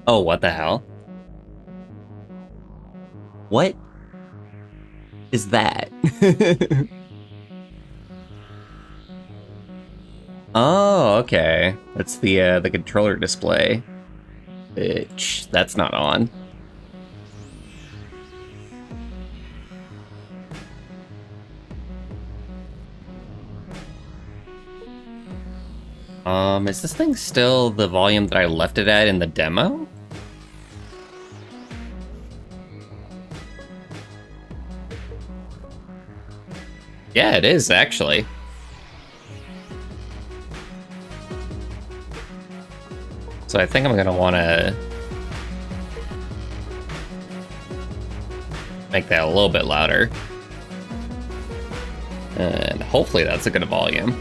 Oh, what the hell? What is that? Oh, okay. That's the controller display. Which that's not on. Is this thing still the volume that I left it at in the demo? Yeah, it is actually. So I think I'm gonna wanna make that a little bit louder. And hopefully that's a good volume.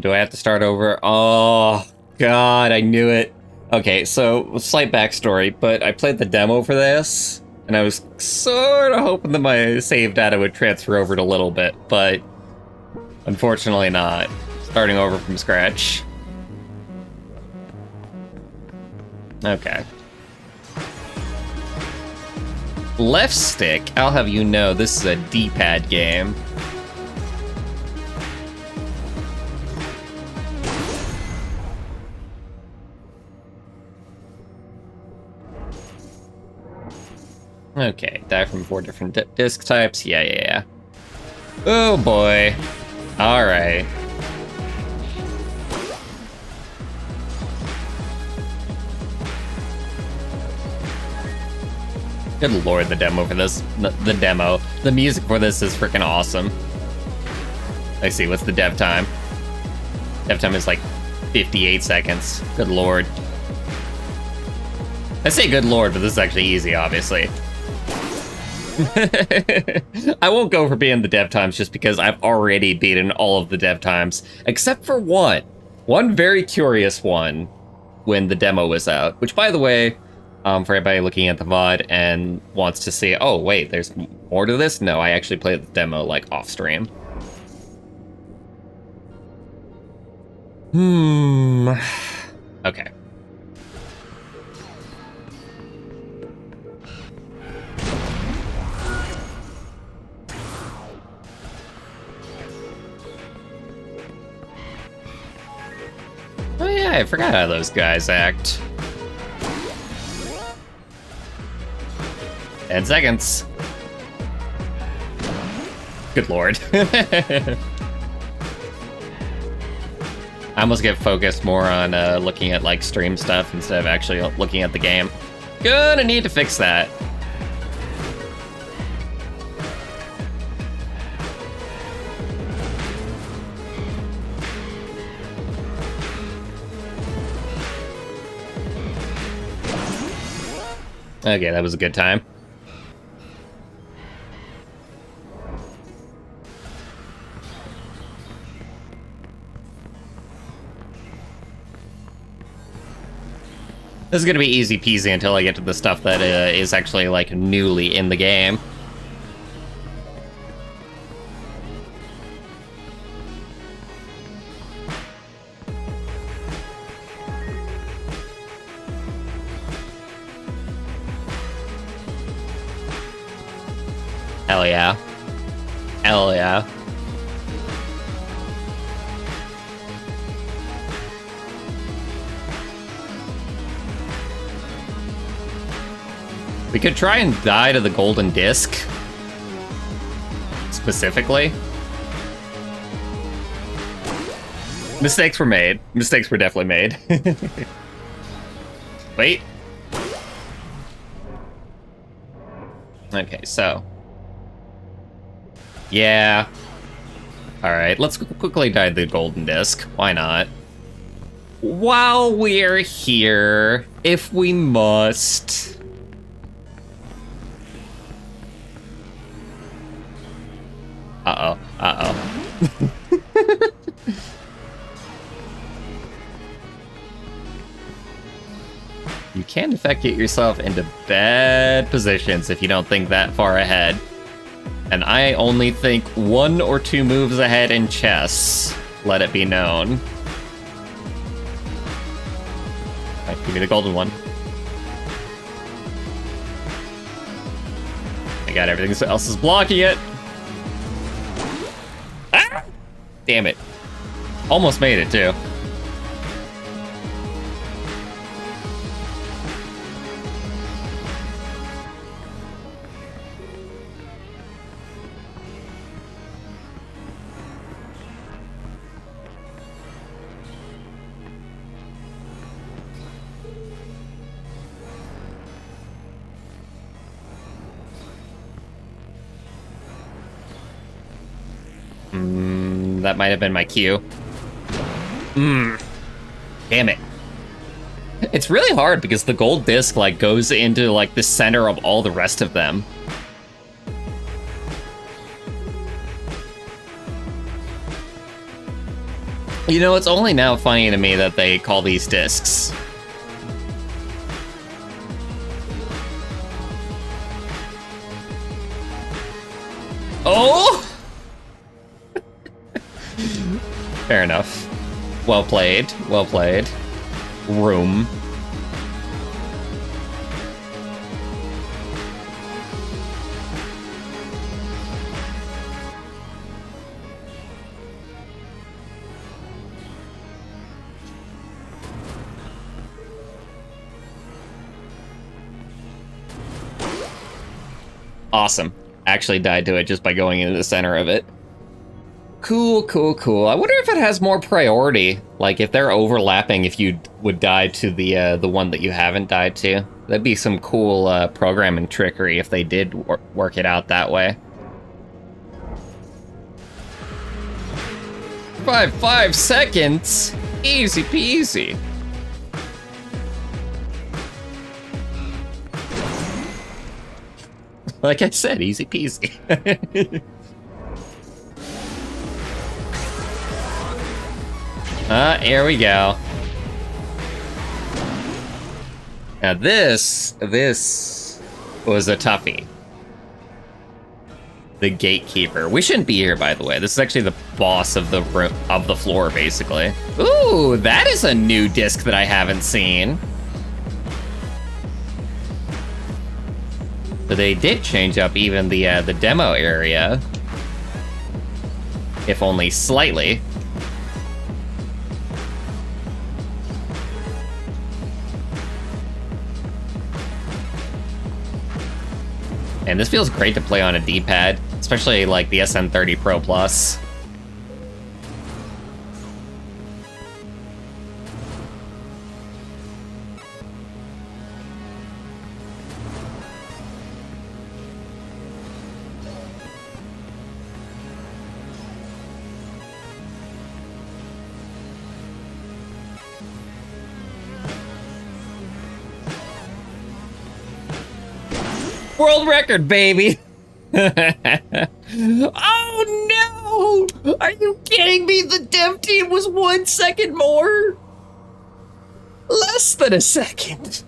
Do I have to start over? Oh, God, I knew it. Okay, so slight backstory, but I played the demo for this, and I was sort of hoping that my save data would transfer over a little bit, but unfortunately not. Starting over from scratch. Okay. Left stick, I'll have you know, this is a D-pad game. Okay, die from 4 different disc types. Yeah. Oh boy. Alright. Good lord, the demo for this. The demo. The music for this is freaking awesome. I see, what's the dev time? Dev time is like 58 seconds. Good lord. I say good lord, but this is actually easy, obviously. I won't go for being the dev times just because I've already beaten all of the dev times, except for one. One very curious one when the demo was out, which, by the way, for everybody looking at the VOD and wants to see, oh, wait, there's more to this? No, I actually played the demo, like, off stream. Okay. Oh yeah, I forgot how those guys act. 10 seconds. Good lord. I almost get focused more on looking at like stream stuff instead of actually looking at the game. Gonna need to fix that. Okay, that was a good time. This is gonna be easy peasy until I get to the stuff that is actually like newly in the game. Hell yeah. Hell yeah. We could try and die to the golden disc. Specifically. Mistakes were made. Mistakes were definitely made. Wait. Okay, so. Yeah. Alright, let's quickly die to the golden disc. Why not? while we're here, if we must. Uh-oh, uh-oh. You can, in fact, get yourself into bad positions if you don't think that far ahead. And I only think 1 or 2 moves ahead in chess, let it be known. Right, give me the golden one. I got everything else is blocking it. Ah! Damn it. Almost made it, too. That might have been my cue. Damn it. It's really hard because the gold disc like goes into like the center of all the rest of them. You know, it's only now funny to me that they call these discs. Oh! Fair enough. Well played. Well played. Room. Awesome. Actually died to it just by going into the center of it. Cool, cool, cool. I wonder if it has more priority. Like, if they're overlapping, if you would die to the one that you haven't died to. That'd be some cool programming trickery if they did work it out that way. 5 seconds? Easy peasy. Like I said, easy peasy. Here we go. Now this was a toughie. The gatekeeper. We shouldn't be here, by the way. This is actually the boss of the floor, basically. Ooh, that is a new disc that I haven't seen. So they did change up even the demo area, if only slightly. And this feels great to play on a D-pad, especially like the SN30 Pro Plus. World record, baby! Oh no! Are you kidding me? The dev team was 1 second more? Less than a second.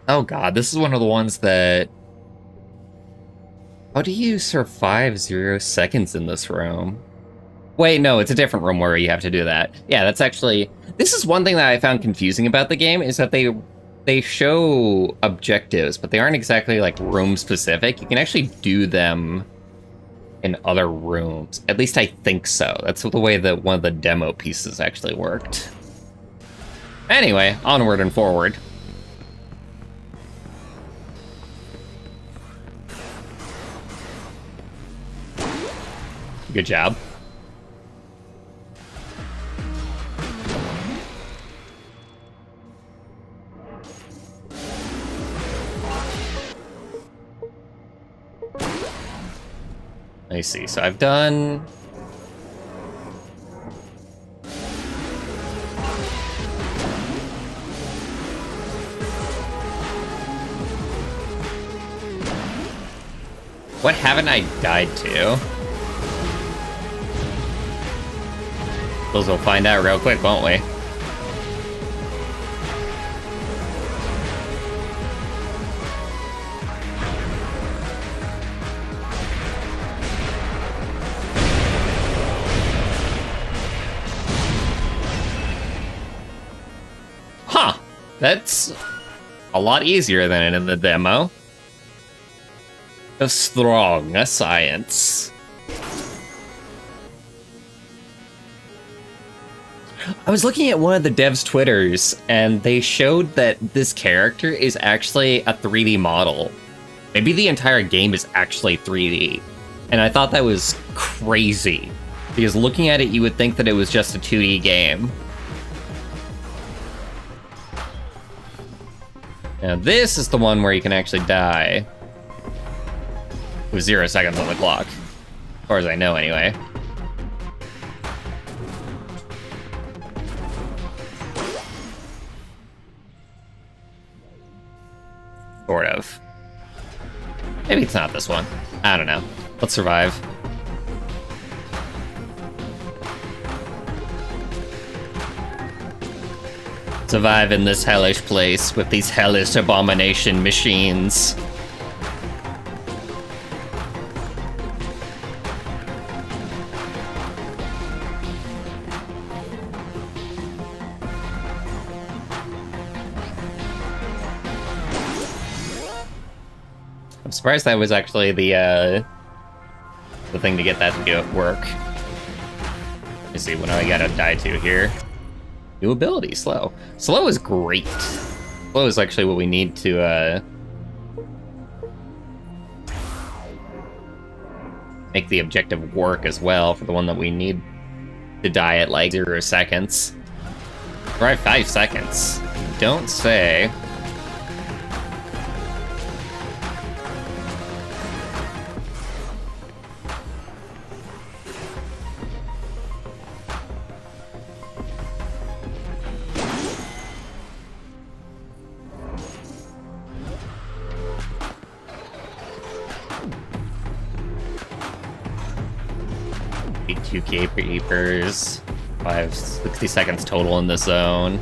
Oh god, this is one of the ones that... How do you survive 0 seconds in this room? Wait, no, it's a different room where you have to do that. Yeah, that's actually... This is one thing that I found confusing about the game, is that they show objectives, but they aren't exactly, like, room-specific. You can actually do them in other rooms. At least I think so. That's the way that one of the demo pieces actually worked. Anyway, onward and forward. Good job. Let me see, so I've done What haven't I died to? Suppose we'll find out real quick, won't we? Huh. That's a lot easier than in the demo. A strong science. I was looking at one of the devs' Twitters, and they showed that this character is actually a 3D model. Maybe the entire game is actually 3D. And I thought that was crazy. Because looking at it, you would think that it was just a 2D game. Now this is the one where you can actually die. With 0 seconds on the clock. As far as I know, anyway. Sort of. Maybe it's not this one. I don't know. Let's survive. Survive in this hellish place with these hellish abomination machines. I'm surprised that was actually the thing to get that to work. Let me see, what do I gotta die to here? New ability, slow. Slow is great. Slow is actually what we need to make the objective work as well for the one that we need to die at like 0 seconds. Right, 5 seconds. Don't say. Two Keepers. 60 seconds total in this zone.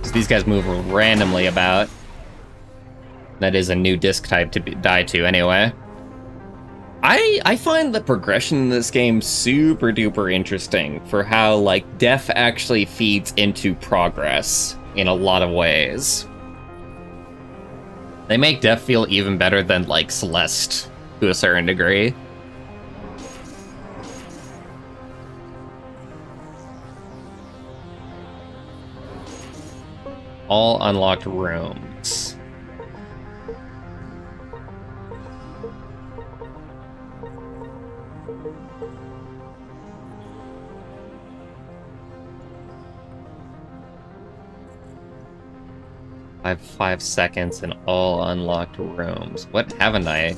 So these guys move randomly about. That is a new disc type to die to anyway. I find the progression in this game super duper interesting for how like death actually feeds into progress in a lot of ways. They make death feel even better than like Celeste to a certain degree. All unlocked rooms. I have 5 seconds in all unlocked rooms. What haven't I?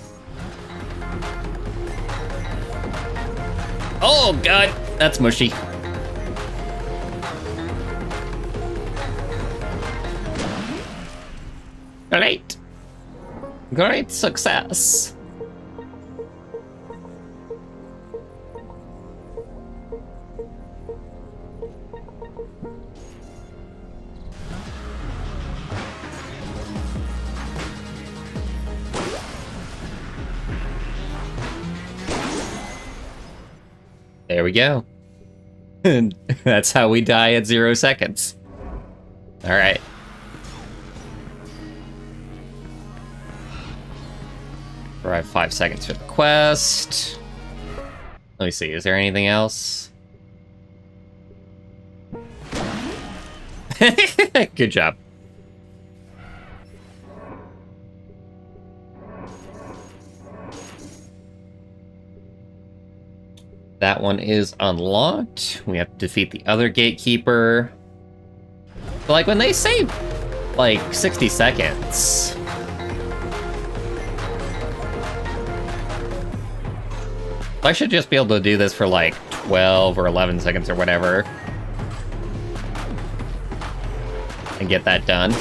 Oh god, that's mushy. Great. Great success. There we go. That's how we die at 0 seconds. All right. I have 5 seconds for the quest. Let me see, is there anything else? Good job. That one is unlocked. We have to defeat the other gatekeeper. But like when they say like 60 seconds, I should just be able to do this for like 12 or 11 seconds or whatever. And get that done.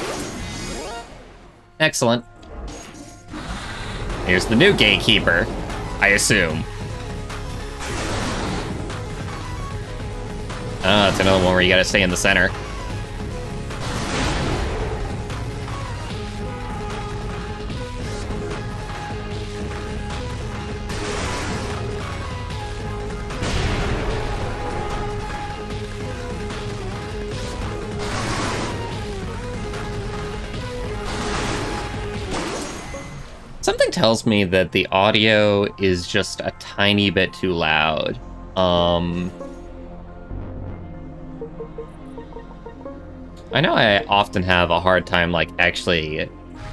Excellent. Here's the new gatekeeper, I assume. Oh, it's another one where you gotta stay in the center. Something tells me that the audio is just a tiny bit too loud. I know I often have a hard time, like, actually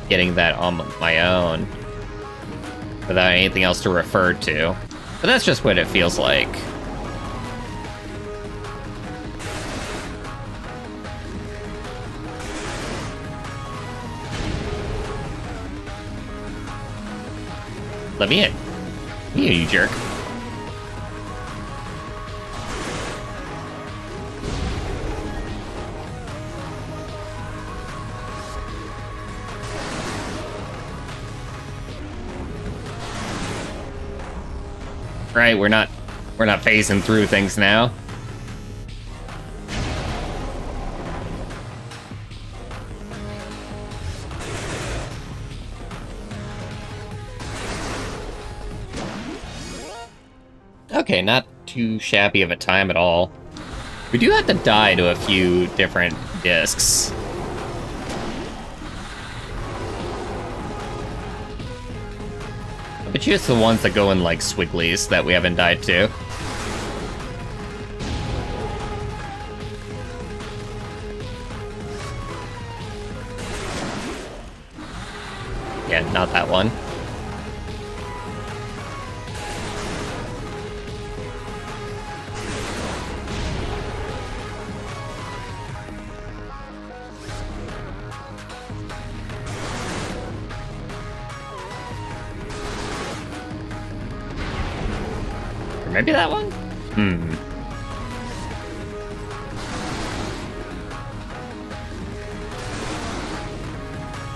getting that on my own without anything else to refer to. But that's just what it feels like. Let me in. You jerk. Right, we're not phasing through things now. Okay, not too shabby of a time at all. We do have to die to a few different discs. I bet you it's the ones that go in, like, swigglies that we haven't died to. Yeah, not that one. Maybe that one?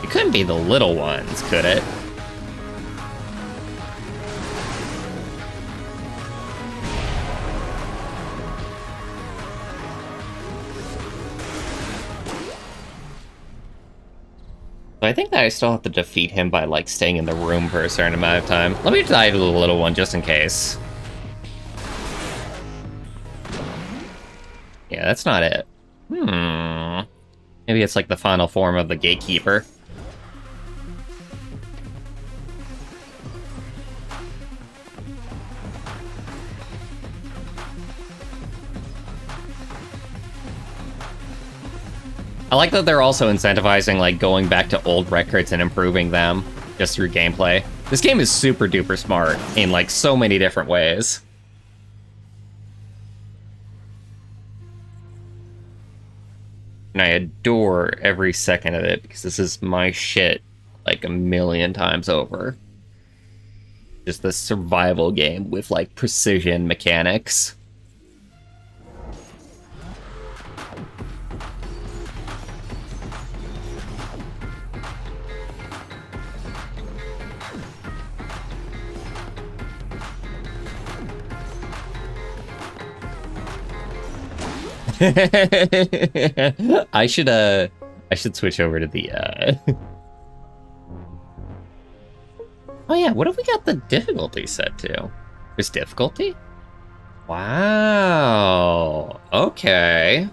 It couldn't be the little ones, could it? I think that I still have to defeat him by, like, staying in the room for a certain amount of time. Let me die to the little one just in case. Yeah, that's not it. Maybe it's like the final form of the gatekeeper. I like that they're also incentivizing, like, going back to old records and improving them just through gameplay. This game is super duper smart in, like, so many different ways. And I adore every second of it because this is my shit, like, a million times over. Just the survival game with, like, precision mechanics. I should switch over to the Oh yeah, what have we got the difficulty set to? There's difficulty? Wow. Okay.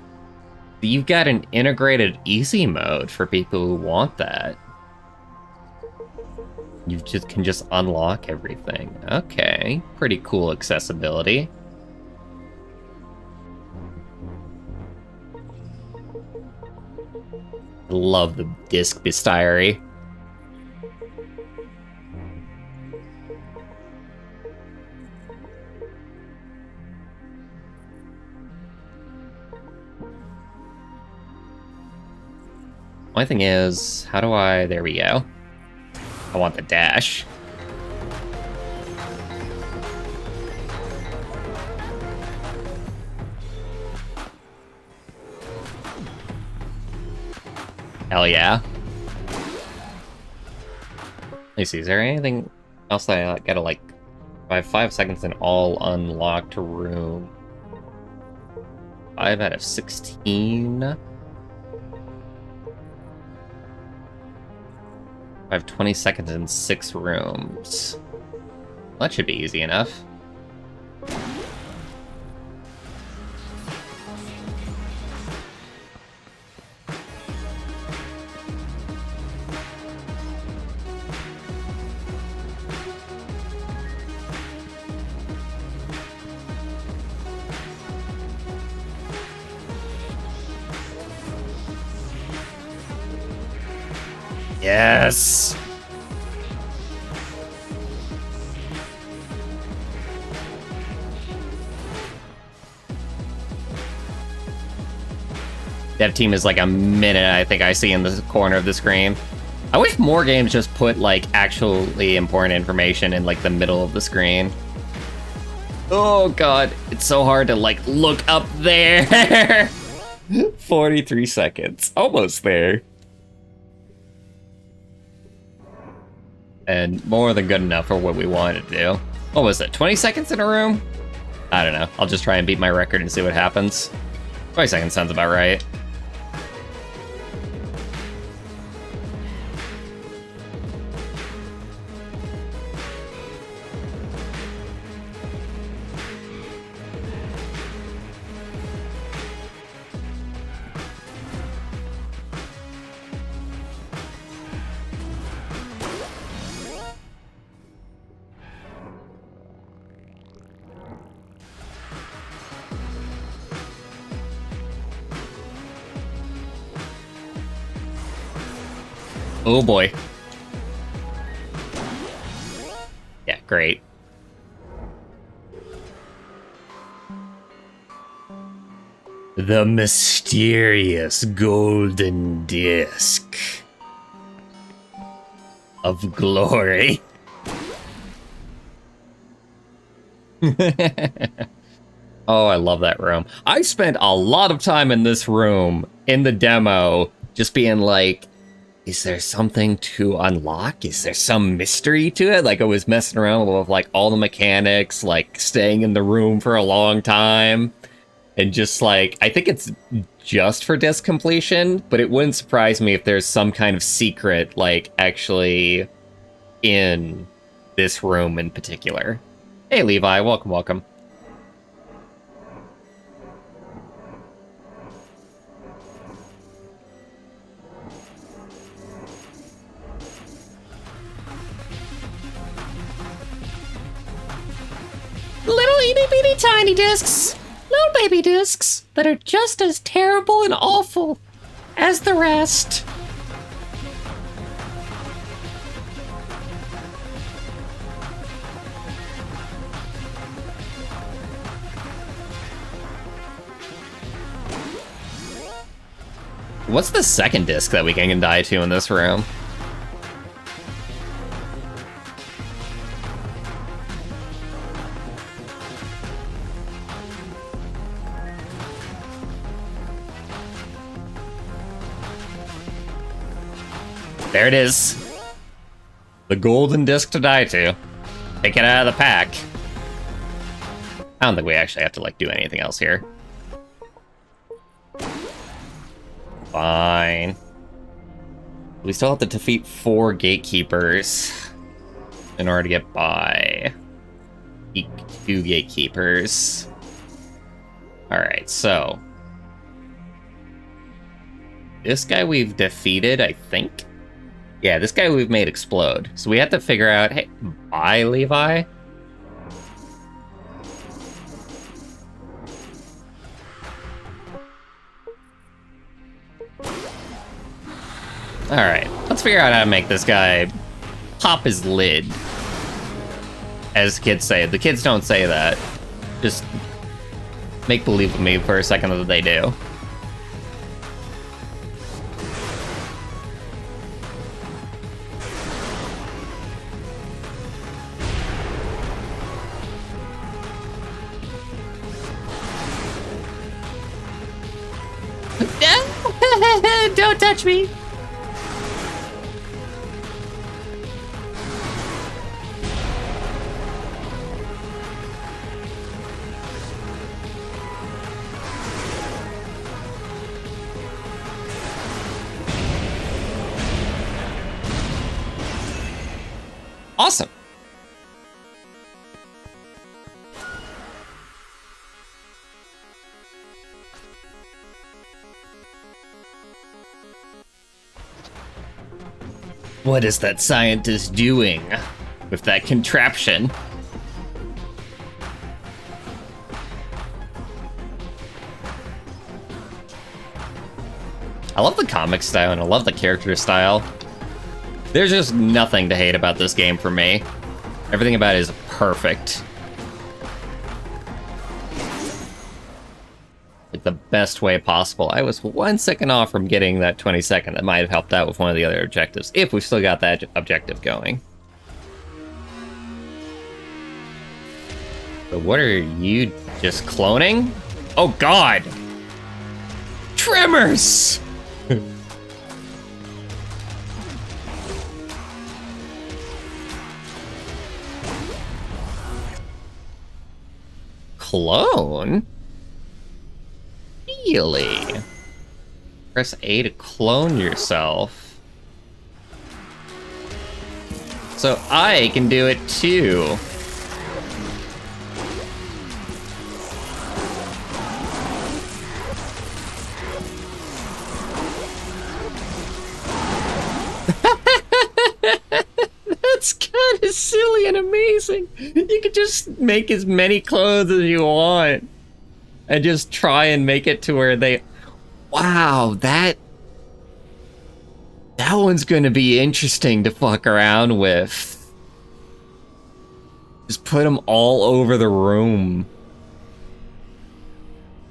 You've got an integrated easy mode for people who want that. You can just unlock everything. Okay. Pretty cool accessibility. Love the disc bestiary. My thing is, how do I... There we go. I want the dash. Hell yeah. Let me see, is there anything Also, I gotta like, I have 5 seconds in all unlocked room. 5 out of 16. I have 20 seconds in 6 rooms. That should be easy enough. Yes! Dev team is like a minute, I think I see in the corner of the screen. I wish more games just put like actually important information in like the middle of the screen. Oh god, it's so hard to like look up there. 43 seconds, almost there. And more than good enough for what we wanted to do. What was it, 20 seconds in a room? I don't know, I'll just try and beat my record and see what happens. 20 seconds sounds about right. Oh boy. Yeah, great. The mysterious golden disc of glory. Oh, I love that room. I spent a lot of time in this room in the demo just being like, is there something to unlock? Is there some mystery to it? Like, I was messing around with like all the mechanics, like staying in the room for a long time. And just like, I think it's just for disc completion, but it wouldn't surprise me if there's some kind of secret, like, actually in this room in particular. Hey, Levi, welcome, welcome. Little itty-bitty tiny discs. Little baby discs that are just as terrible and awful as the rest. What's the second disc that we can die to in this room? There it is. The golden disc to die to. Take it out of the pack. I don't think we actually have to like do anything else here. Fine. We still have to defeat 4 gatekeepers in order to get by. 2 gatekeepers. Alright, so this guy we've defeated, I think. Yeah, this guy we've made explode. So we have to figure out, hey, bye, Levi? Alright, let's figure out how to make this guy pop his lid. As kids say. The kids don't say that. Just make believe with me for a second that they do. Don't touch me. Awesome. What is that scientist doing with that contraption? I love the comic style and I love the character style. There's just nothing to hate about this game for me. Everything about it is perfect. Like the best way possible. I was 1 second off from getting that 22nd. That might have helped out with one of the other objectives, if we still got that objective going. But what are you just cloning? Oh god! Tremors! Clone? Really? Press A to clone yourself. So I can do it too. That's kind of silly and amazing. You could just make as many clones as you want. And just try and make it to where they... Wow, that one's gonna be interesting to fuck around with. Just put them all over the room.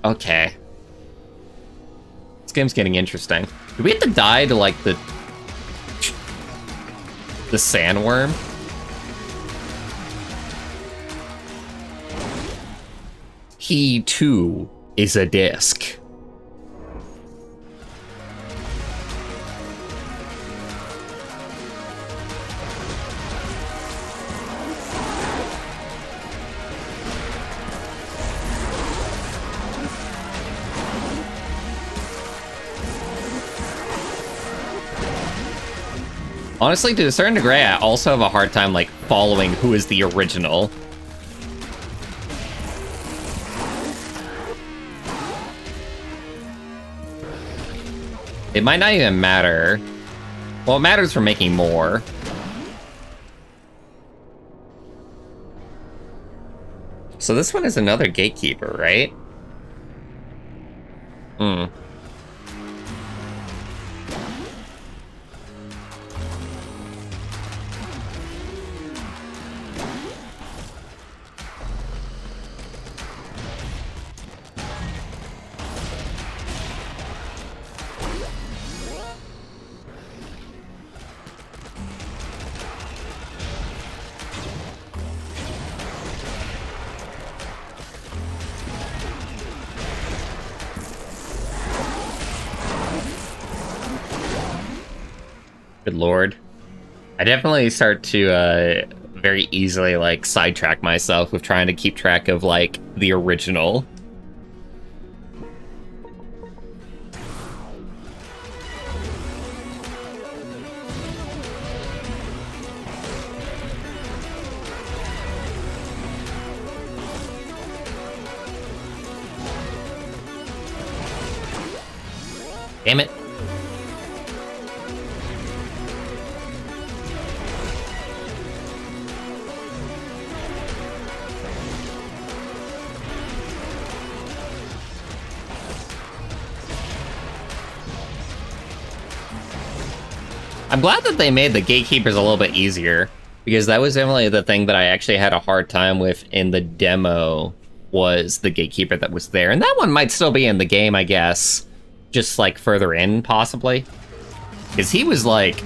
Okay. This game's getting interesting. Do we have to die to, like, the sandworm? He, too, is a disc. Honestly, to a certain degree, I also have a hard time, like, following who is the original. It might not even matter. Well, it matters for making more. So this one is another gatekeeper, right? Hmm. Good lord. I definitely start to very easily like sidetrack myself with trying to keep track of like the original. Damn it. I'm glad that they made the gatekeepers a little bit easier, because that was definitely the thing that I actually had a hard time with in the demo, was the gatekeeper that was there. And that one might still be in the game, I guess, just like further in, possibly. Because he was like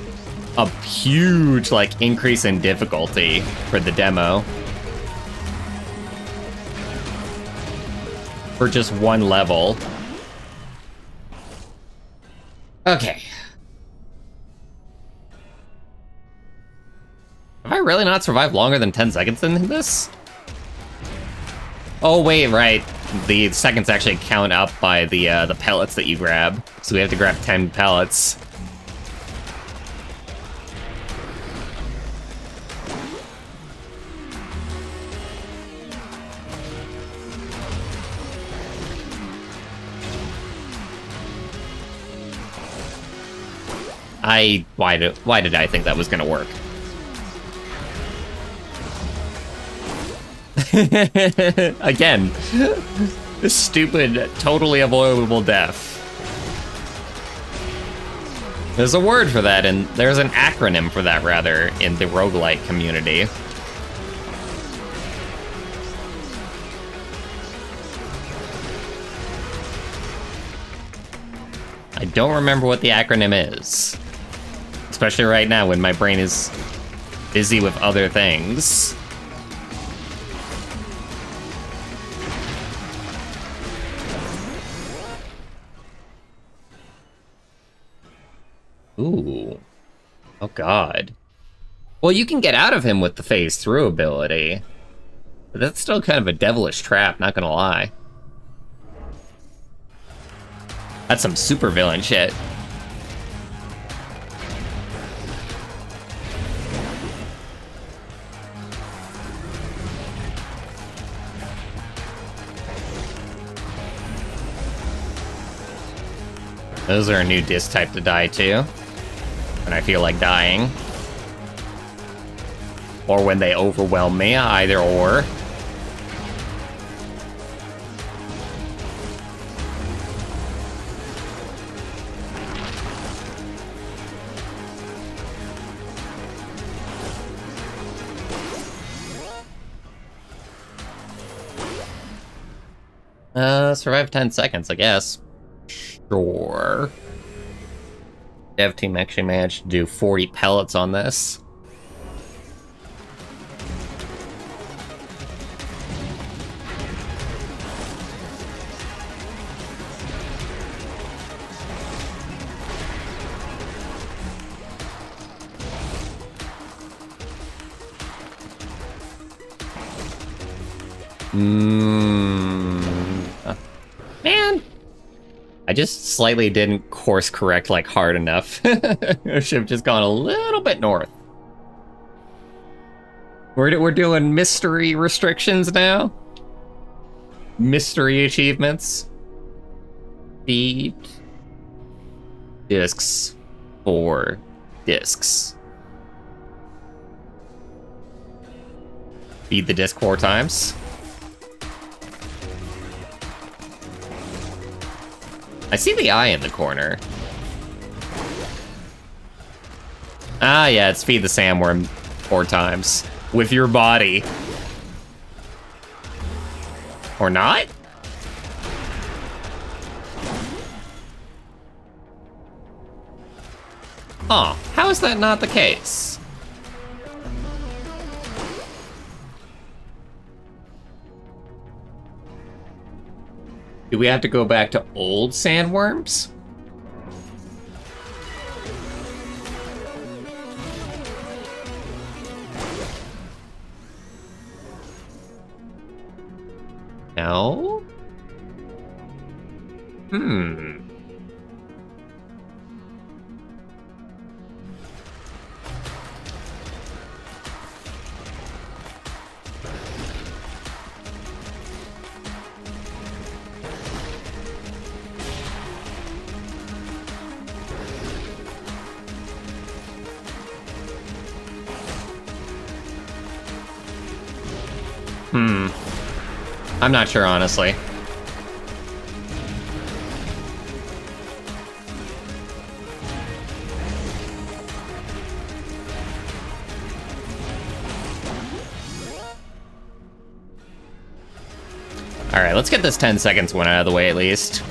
a huge like increase in difficulty for the demo. For just one level. Okay. Have I really not survived longer than 10 seconds in this? Oh wait, right. The seconds actually count up by the pellets that you grab. So we have to grab 10 pellets. Why did I think that was gonna work? Again, this stupid, totally avoidable death. There's a word for that, and there's an acronym for that, rather, in the roguelike community. I don't remember what the acronym is. Especially right now when my brain is busy with other things. Ooh. Oh god. Well, you can get out of him with the phase through ability. But that's still kind of a devilish trap, not gonna lie. That's some super villain shit. Those are a new disc type to die to. When I feel like dying. Or when they overwhelm me, either or. Survive 10 seconds, I guess. Sure. Dev team actually managed to do 40 pellets on this. Man, I just slightly didn't course correct like hard enough. I should have just gone a little bit north. We're doing mystery restrictions now. Mystery achievements. Feed discs for discs. Feed the disc 4 times. I see the eye in the corner. Ah, yeah, it's feed the sandworm 4 times. With your body. Or not? Huh, how is that not the case? Do we have to go back to old sandworms? No? I'm not sure, honestly. Alright, let's get this 10 seconds one out of the way at least.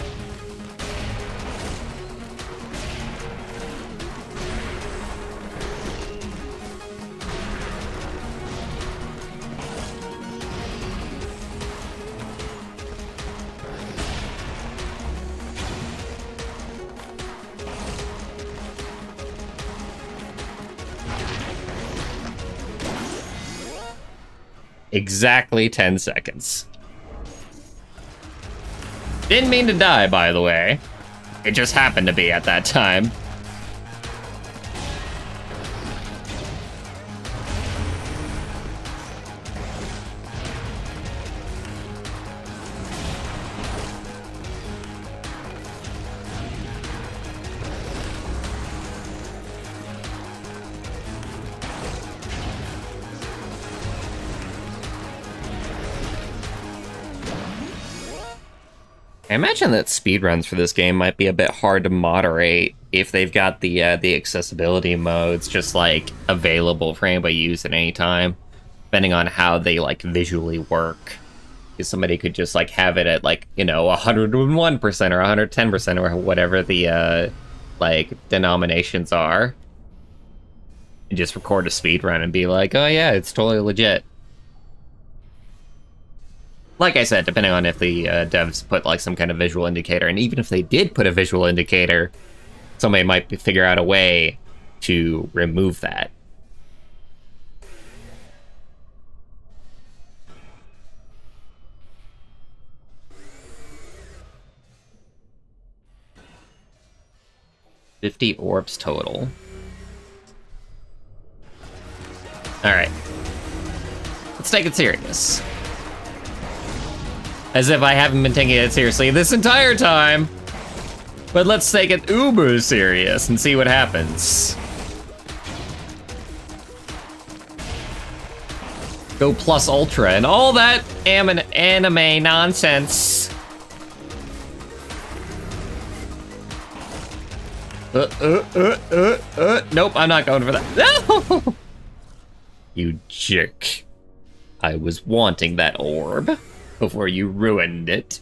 Exactly 10 seconds. Didn't mean to die, by the way. It just happened to be at that time. I imagine that speedruns for this game might be a bit hard to moderate if they've got the accessibility modes just like available for anybody to use at any time, depending on how they like visually work. Because somebody could just like have it at like, you know, 101% or 110% or whatever the like denominations are, and just record a speedrun and be like, oh yeah, it's totally legit. Like I said, depending on if the devs put like some kind of visual indicator, and even if they did put a visual indicator, somebody might figure out a way to remove that. $50 orbs total. Alright. Let's take it serious. As if I haven't been taking it seriously this entire time. But let's take it uber serious and see what happens. Go plus ultra and all that anime nonsense. Nope, I'm not going for that. No! You jerk. I was wanting that orb before you ruined it.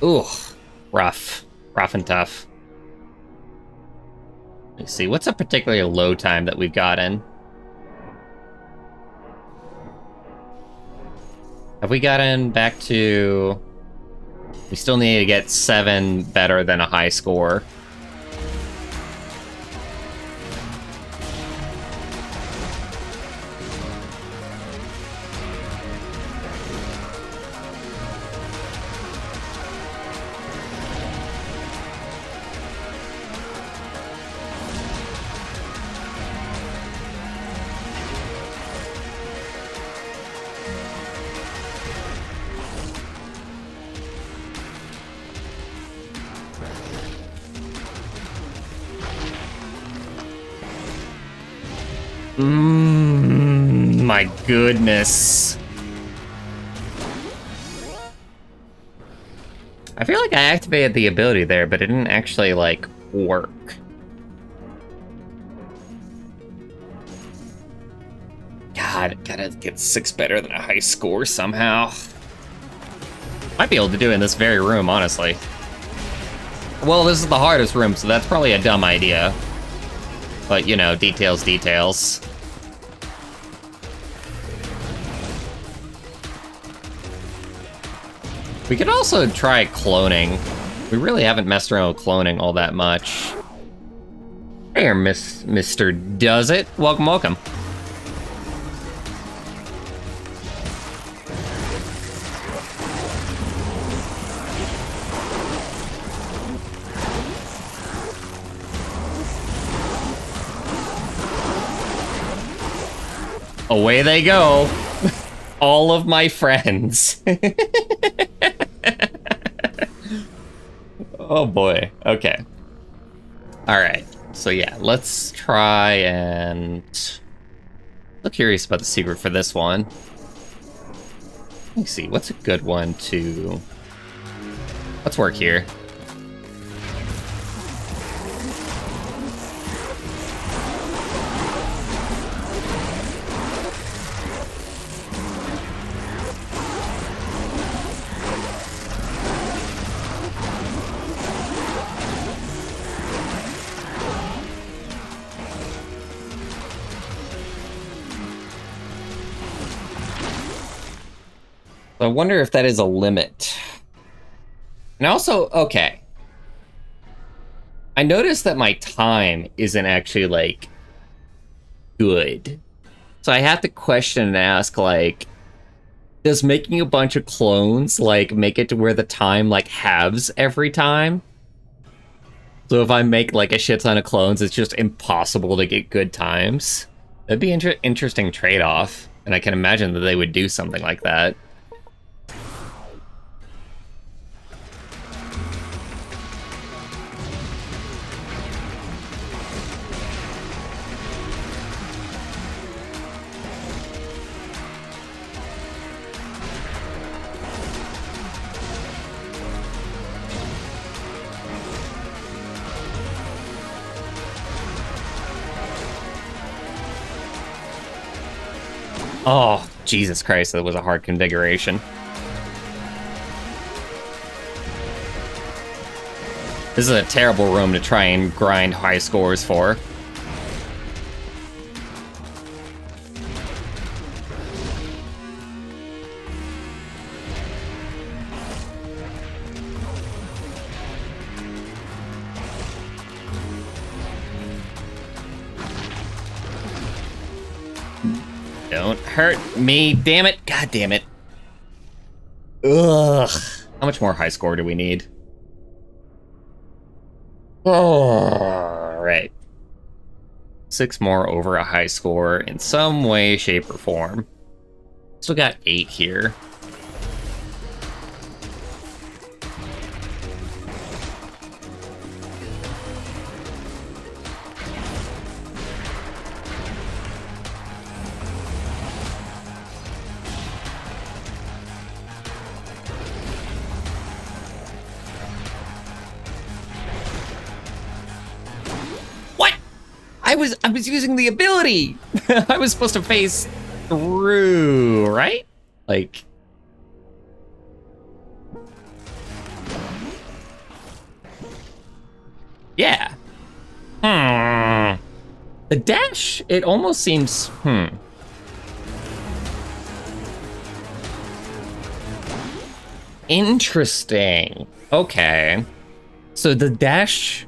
Ooh, rough. Rough and tough. Let's see, what's a particularly low time that we've gotten? Have we gotten back to... We still need to get 7 better than a high score. My goodness. I feel like I activated the ability there, but it didn't actually, like, work. God, gotta get 6 better than a high score somehow. Might be able to do it in this very room, honestly. Well, this is the hardest room, so that's probably a dumb idea. But, you know, details, details. We could also try cloning. We really haven't messed around with cloning all that much. Hey, Mr. Does It. Welcome, welcome. Away they go. All of my friends. Oh boy, okay. Alright, so yeah, let's try and... I'm curious about the secret for this one. Let me see, what's a good one to... Let's work here. I wonder if that is a limit. And also, okay. I noticed that my time isn't actually, like, good. So I have to question and ask, like, does making a bunch of clones, like, make it to where the time, like, halves every time? So if I make, like, a shit ton of clones, it's just impossible to get good times? That'd be an interesting trade-off, and I can imagine that they would do something like that. Oh, Jesus Christ, that was a hard configuration. This is a terrible room to try and grind high scores for. Don't hurt me, damn it. God damn it. Ugh. How much more high score do we need? Alright. 6 more over a high score in some way, shape, or form. Still got 8 here. I was using the ability. I was supposed to face through, right? Like, yeah. The dash, it almost seems, Interesting. Okay. So the dash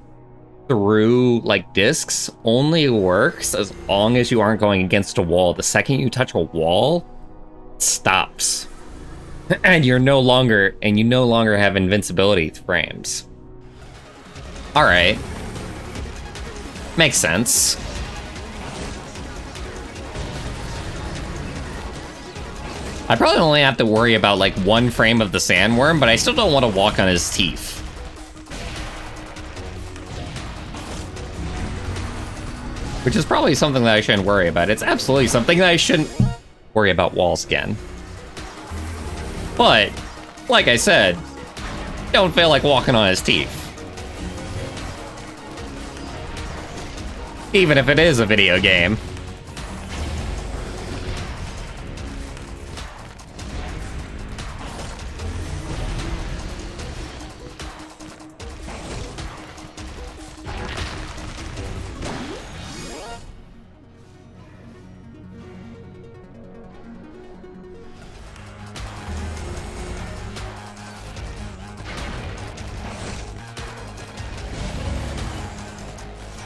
through, like, discs only works as long as you aren't going against a wall. The second you touch a wall, it stops. And you no longer have invincibility frames. Alright. Makes sense. I probably only have to worry about, like, 1 frame of the sandworm, but I still don't want to walk on his teeth. Which is probably something that I shouldn't worry about. It's absolutely something that I shouldn't worry about walls again. But, like I said, don't feel like walking on his teeth. Even if it is a video game.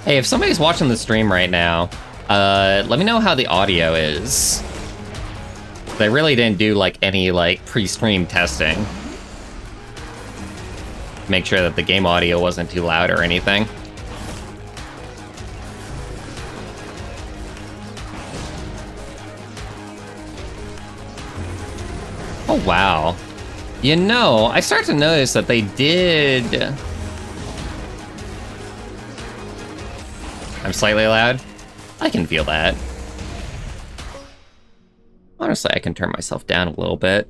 Hey, if somebody's watching the stream right now, let me know how the audio is. They really didn't do, like, any, like, pre-stream testing. Make sure that the game audio wasn't too loud or anything. Oh, wow. You know, I start to notice that they did... I'm slightly loud. I can feel that. Honestly, I can turn myself down a little bit.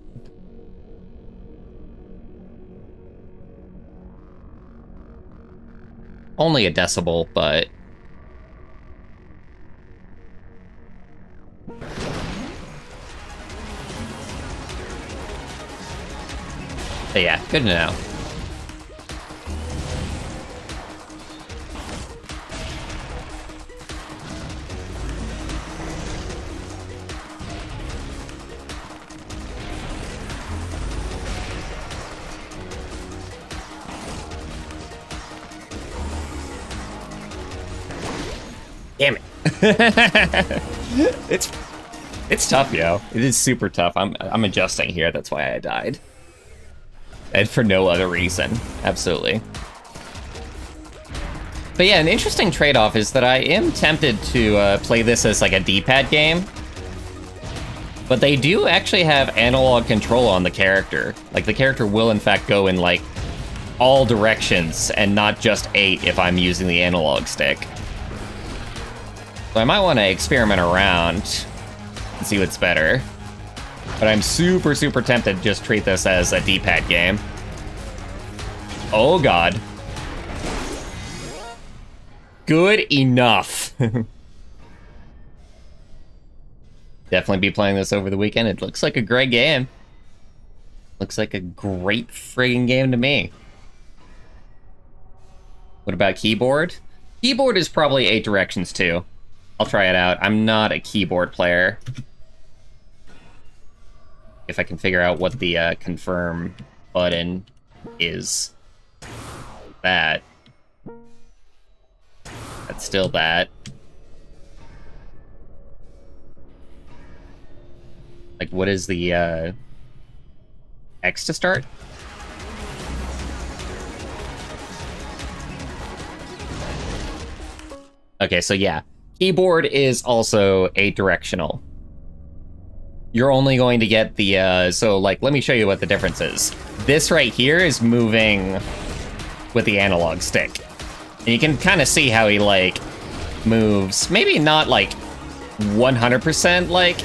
Only a decibel, but... But yeah, good to know. Damn it. It's tough, yo. It is super tough. I'm adjusting here. That's why I died. And for no other reason. Absolutely. But yeah, an interesting trade-off is that I am tempted to play this as like a D-pad game. But they do actually have analog control on the character. Like, the character will, in fact, go in, like, all directions and not just 8 if I'm using the analog stick. So I might want to experiment around and see what's better. But I'm super, super tempted to just treat this as a D-pad game. Oh, God. Good enough. Definitely be playing this over the weekend. It looks like a great game. Looks like a great friggin' game to me. What about keyboard? Keyboard is probably 8 directions too. I'll try it out. I'm not a keyboard player. If I can figure out what the confirm button is. That. That's still that. Like, what is the, X to start? Okay, so yeah. Keyboard is also 8-directional. You're only going to get the, so, like, let me show you what the difference is. This right here is moving with the analog stick. And you can kind of see how he, like, moves. Maybe not, like, 100%, like,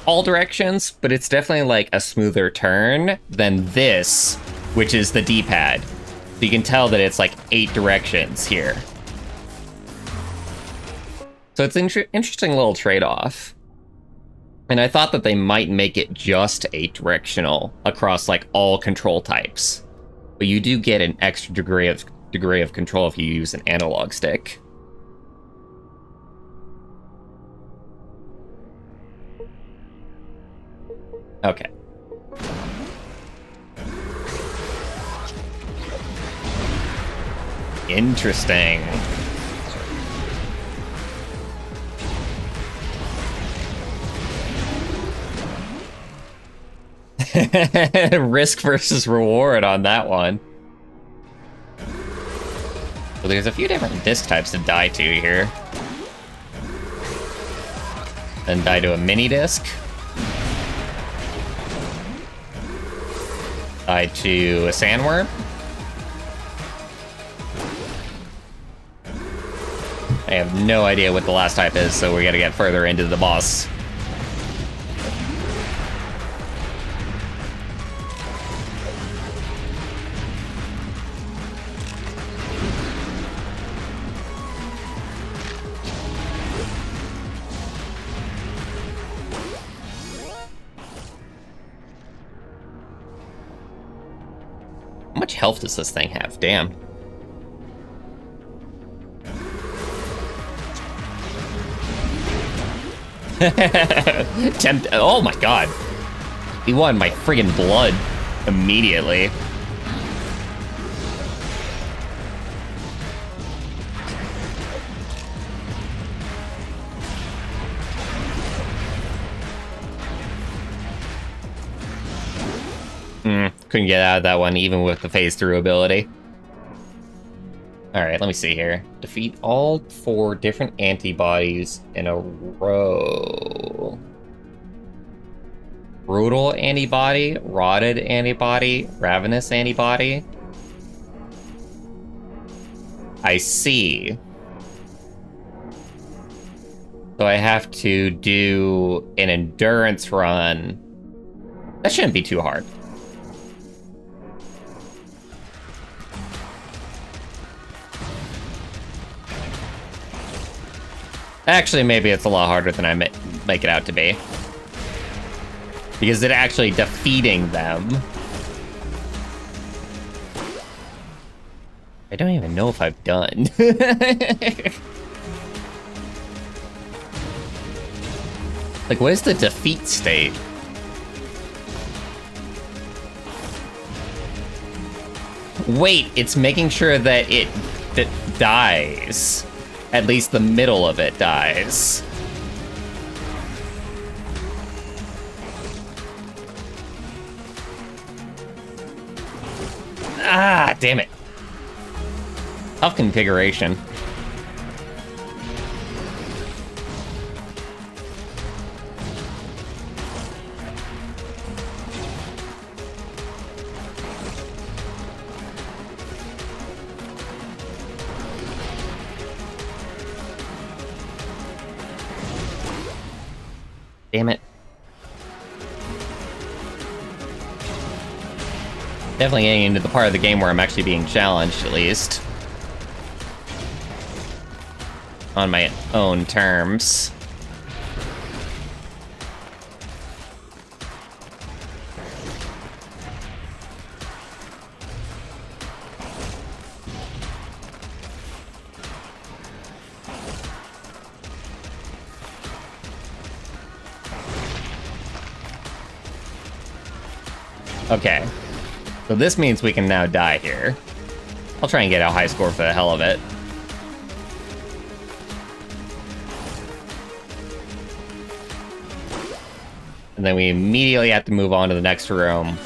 all directions, but it's definitely like a smoother turn than this, which is the D-pad. So you can tell that it's like 8 directions here. So it's an interesting little trade-off. And I thought that they might make it just 8-directional across like all control types. But you do get an extra degree of control if you use an analog stick. Okay. Interesting. Risk versus reward on that one. Well, there's a few different disc types to die to here. Then die to a mini disc. Die to a sandworm. I have no idea what the last type is, so we gotta get further into the boss. How much health does this thing have? Damn. Oh my god. He won my friggin' blood immediately. Couldn't get out of that one even with the phase through ability. Alright, let me see here. Defeat all 4 different antibodies in a row. Brutal antibody, rotted antibody, ravenous antibody. I see. So I have to do an endurance run. That shouldn't be too hard. Actually, maybe it's a lot harder than I make it out to be. Because it actually defeating them. I don't even know if I've done. Like, what is the defeat state? Wait, it's making sure that it dies. at least the middle of it dies. Ah, damn it. Tough configuration. Damn it. Definitely getting into the part of the game where I'm actually being challenged, at least. On my own terms. Okay. So this means we can now die here. I'll try and get a high score for the hell of it. And then we immediately have to move on to the next room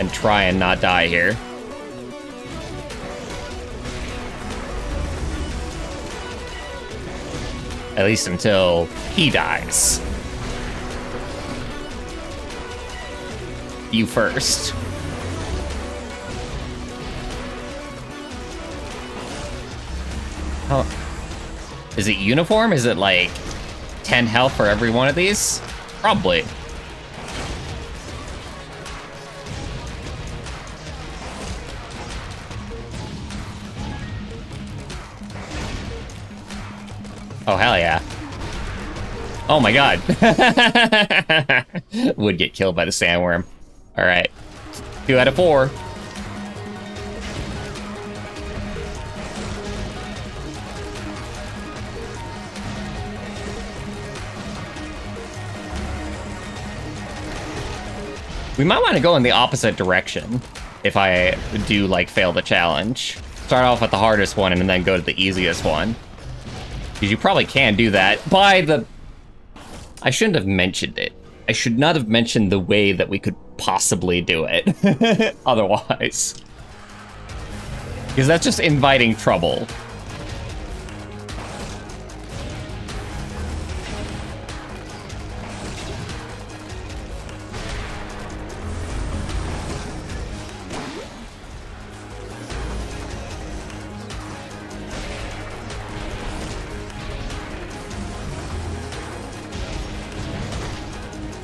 and try and not die here. At least until he dies. You first. Oh. Is it uniform? Is it like 10 health for every one of these? Probably. Oh, hell yeah. Oh my god. Would get killed by the sandworm. Alright. 2 out of 4. We might want to go in the opposite direction if I do, like, fail the challenge. Start off with the hardest one and then go to the easiest one. Because you probably can do that by the... I shouldn't have mentioned it. I should not have mentioned the way that we could possibly do it. Otherwise. Because that's just inviting trouble.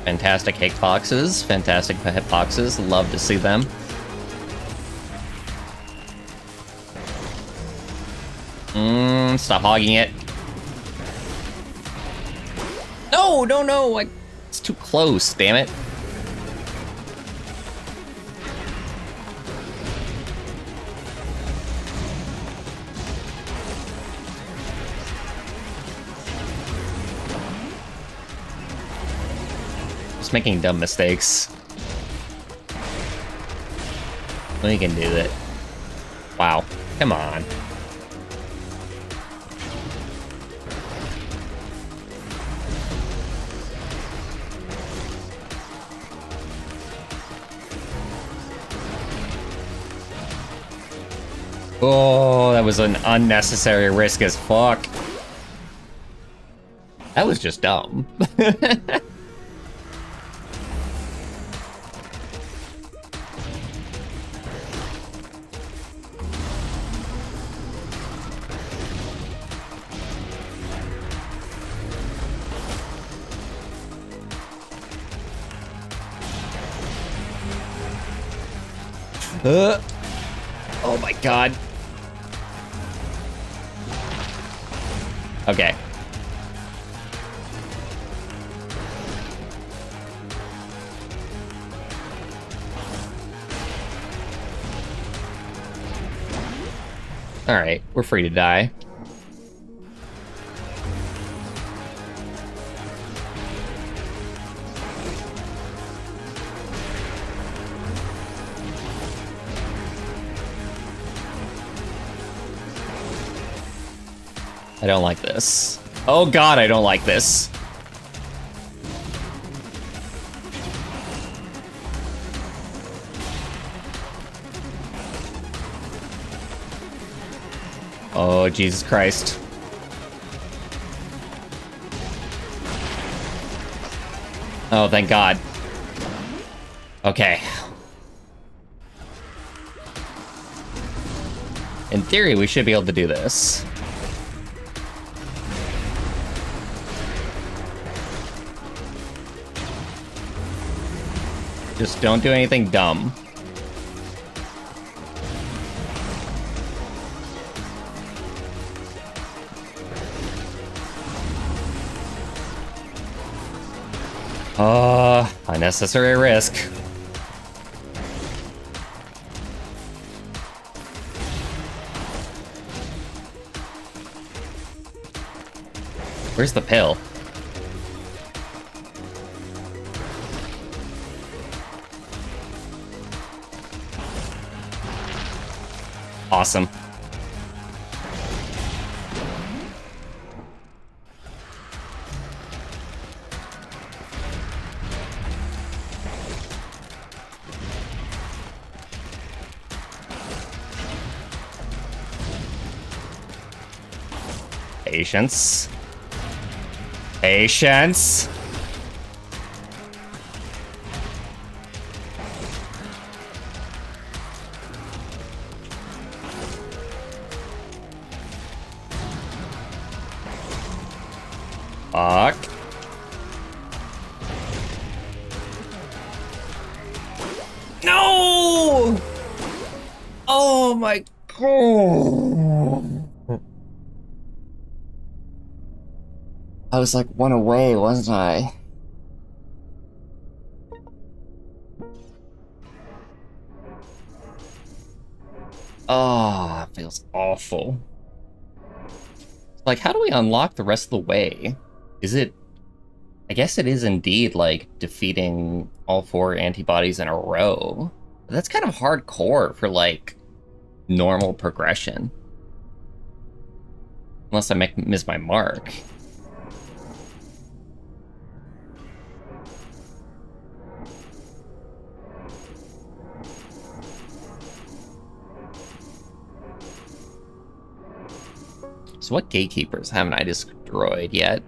Fantastic hitboxes, fantastic hitboxes. Love to see them. Stop hogging it. No, no, no! It's too close, damn it. Making dumb mistakes. We can do it. Wow. Come on. Oh, that was an unnecessary risk as fuck. That was just dumb. Oh my god. Okay. Alright, we're free to die. I don't like this. Oh god, I don't like this. Oh, Jesus Christ. Oh, thank God. Okay. In theory, we should be able to do this. Just don't do anything dumb. Unnecessary risk. Where's the pill? Awesome. Patience. Patience. Fuck. No! Oh my god. I was like one away, wasn't I? Oh, it feels awful. Like, how do we unlock the rest of the way? Is it... I guess it is indeed, like, defeating all 4 antibodies in a row. But that's kind of hardcore for, like, normal progression. Unless I miss my mark. So what gatekeepers haven't I destroyed yet?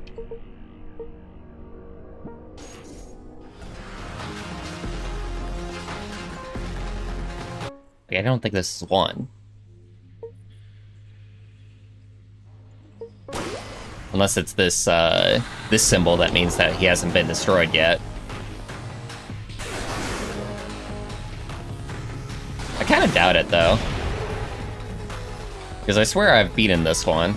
I don't think this is one. Unless it's this, this symbol that means that he hasn't been destroyed yet. I kind of doubt it, though. Because I swear I've beaten this one.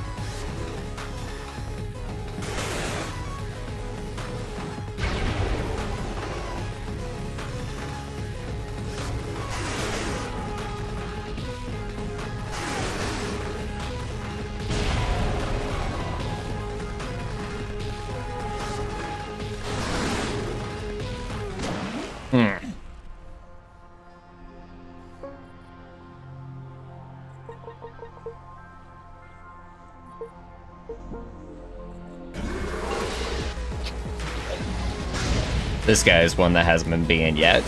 This guy is one that hasn't been beaten yet.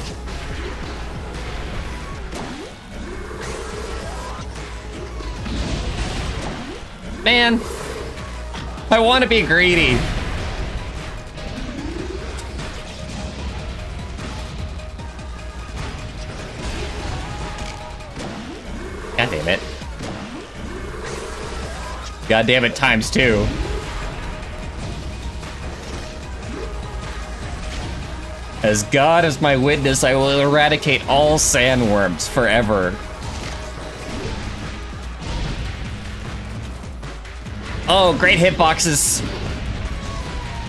Man, I want to be greedy. God damn it. God damn it, times 2. As God is my witness, I will eradicate all sandworms forever. Oh, great hitboxes.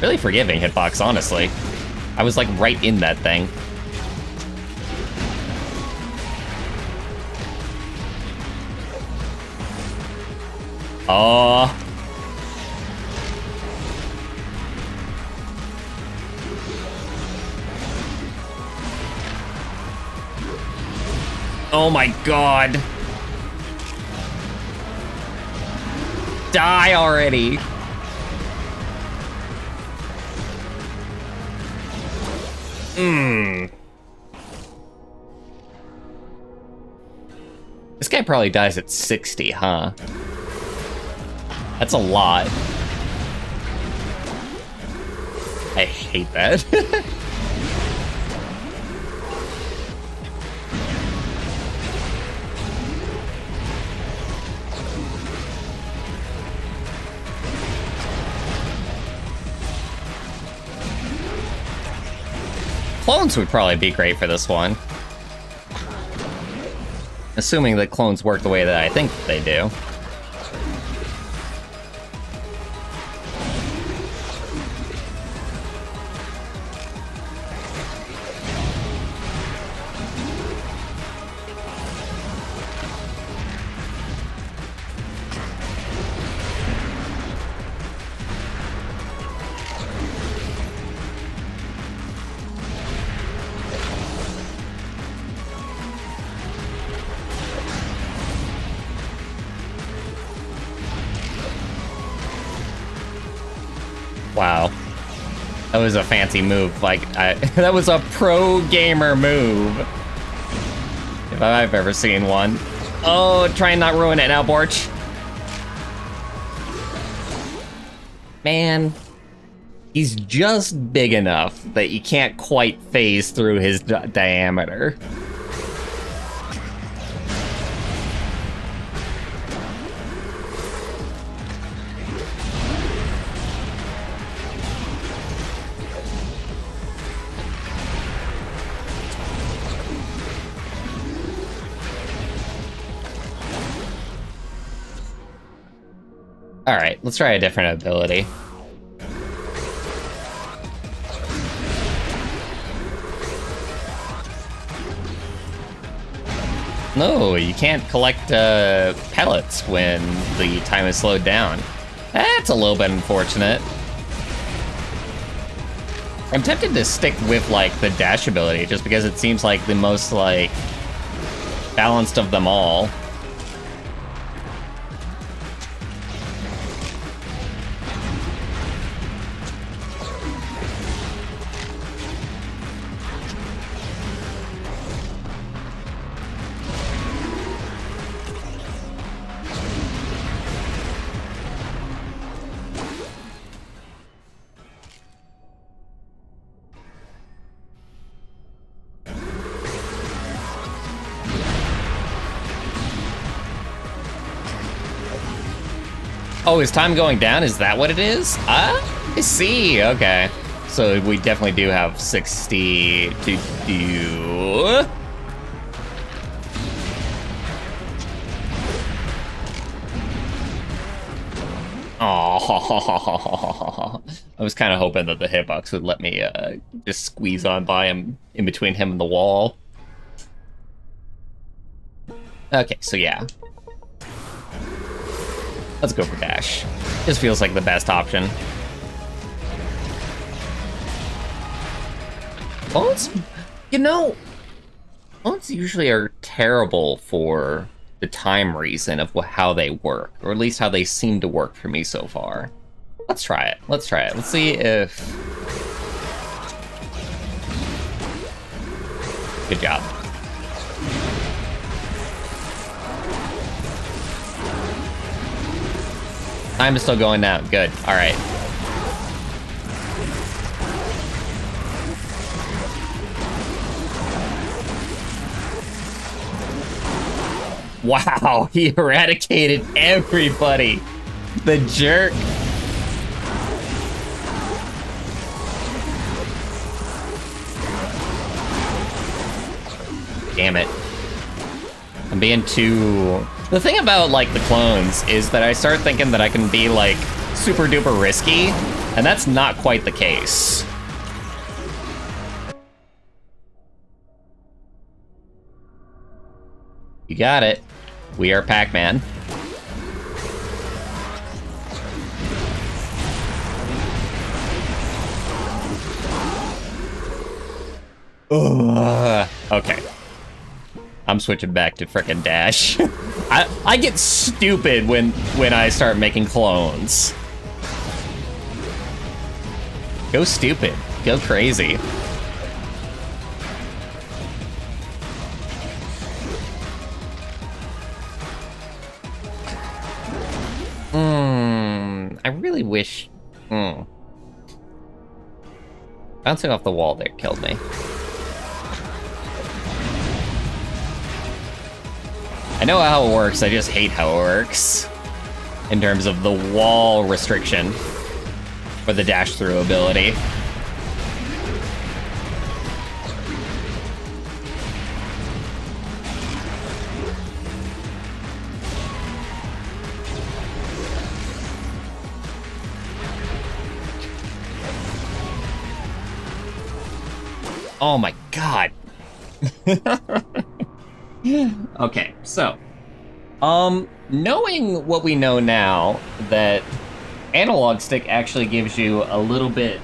Really forgiving hitbox, honestly. I was like right in that thing. Oh. Oh my god. Die already! This guy probably dies at 60, huh? That's a lot. I hate that. Clones would probably be great for this one. Assuming that clones work the way that I think they do. Wow. That was a fancy move. Like, that was a pro gamer move. If I've ever seen one. Oh, try and not ruin it now, Borch. Man. He's just big enough that you can't quite phase through his diameter. Alright, let's try a different ability. No, you can't collect pellets when the time is slowed down. That's a little bit unfortunate. I'm tempted to stick with, like, the dash ability, just because it seems like the most, like, balanced of them all. Oh, is time going down? Is that what it is? I see. Okay. So we definitely do have 60 to do. Oh, I was kind of hoping that the hitbox would let me just squeeze on by him, in between him and the wall. Okay, so yeah. Let's go for dash. This feels like the best option. Bones, you know, bones usually are terrible for the time reason of how they work, or at least how they seem to work for me so far. Let's try it. Let's try it. Let's see if... Good job. Time is still going down. Good. All right. Wow, he eradicated everybody. The jerk. Damn it. I'm being too... The thing about, like, the clones is that I start thinking that I can be, like, super duper risky, and that's not quite the case. You got it. We are Pac-Man. Okay. I'm switching back to frickin' dash. I get stupid when I start making clones. Go stupid. Go crazy. I really wish... Bouncing off the wall there killed me. I know how it works, I just hate how it works. In terms of the wall restriction. For the dash through ability. Oh my god. Okay, so knowing what we know now, that analog stick actually gives you a little bit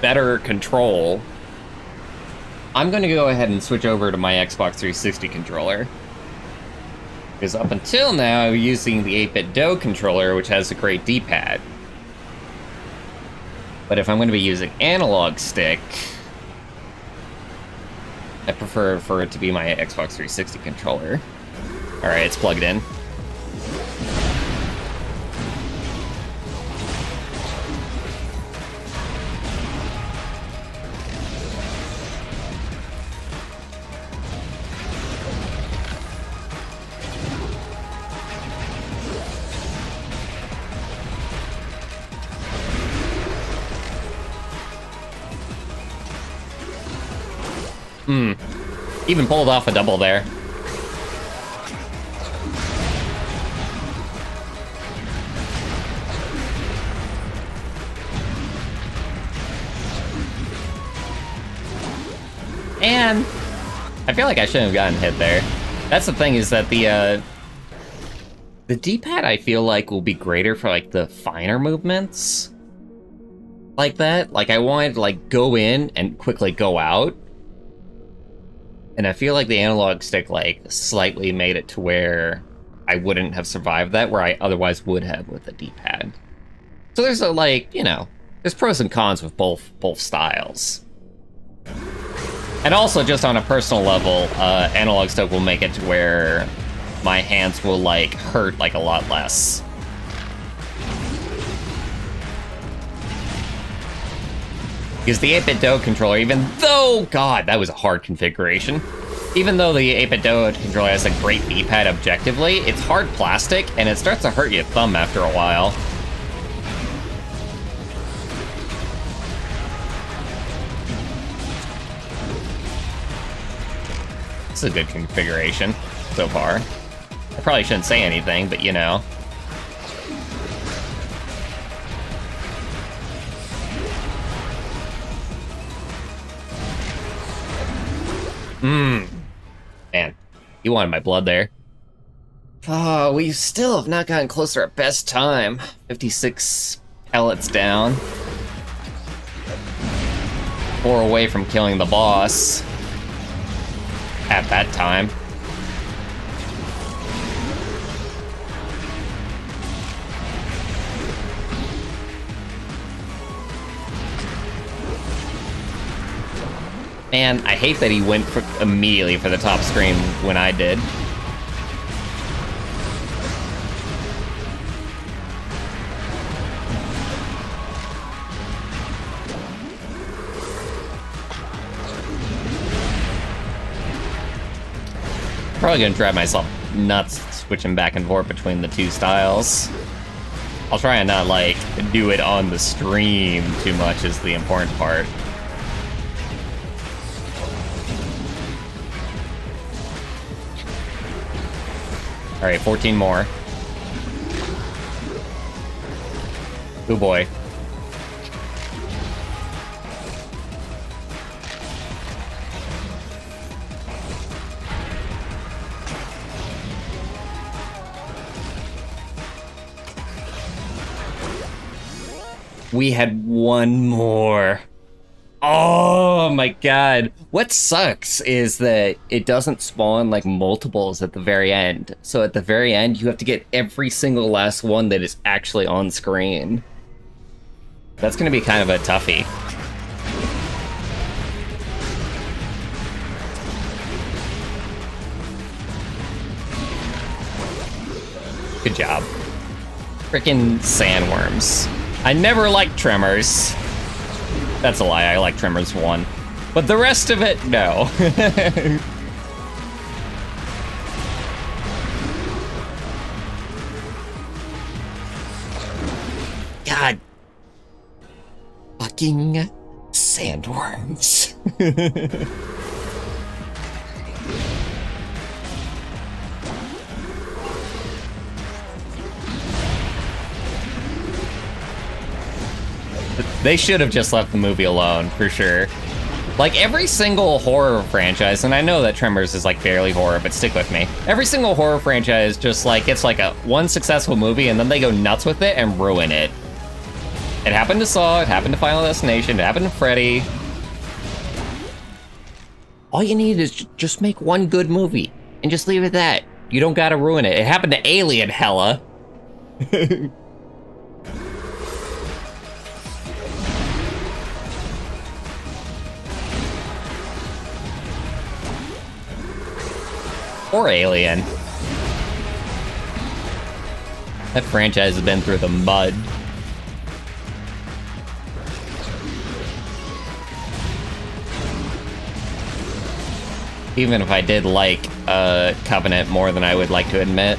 better control, I'm gonna go ahead and switch over to my Xbox 360 controller. Because up until now, I'm using the 8BitDo controller, which has a great D-pad. But if I'm gonna be using analog stick, I prefer for it to be my Xbox 360 controller. Alright, it's plugged in. Even pulled off a double there. And I feel like I shouldn't have gotten hit there. That's the thing, is that the D-pad I feel like will be greater for like the finer movements. Like that. Like I wanted to like go in and quickly go out. And I feel like the analog stick, like, slightly made it to where I wouldn't have survived that, where I otherwise would have with the D-pad. So there's a, like, you know, there's pros and cons with both styles. And also, just on a personal level, analog stick will make it to where my hands will, like, hurt, like, a lot less. Because the 8BitDo controller, even though, God, that was a hard configuration. Even though the 8BitDo controller has a great D-pad objectively, it's hard plastic, and it starts to hurt your thumb after a while. This is a good configuration so far. I probably shouldn't say anything, but you know. Man, you wanted my blood there. Oh, we still have not gotten close to our best time. 56 pellets down. 4 away from killing the boss. At that time. Man, I hate that he went immediately for the top screen when I did. Probably gonna drive myself nuts switching back and forth between the two styles. I'll try and not, like, do it on the stream too much is the important part. Alright, 14 more. Oh boy. We had one more. Oh my god. What sucks is that it doesn't spawn like multiples at the very end. So at the very end, you have to get every single last one that is actually on screen. That's gonna be kind of a toughie. Good job. Frickin' sandworms. I never liked Tremors. That's a lie, I like Tremors 1. But the rest of it, no. God. Fucking sandworms. They should have just left the movie alone, for sure. Like, every single horror franchise, and I know that Tremors is, like, barely horror, but stick with me. Every single horror franchise just, like, gets, like, one successful movie, and then they go nuts with it and ruin it. It happened to Saw, it happened to Final Destination, it happened to Freddy. All you need is just make one good movie, and just leave it at that. You don't gotta ruin it. It happened to Alien, hella. Or Alien. That franchise has been through the mud. Even if I did like Covenant more than I would like to admit.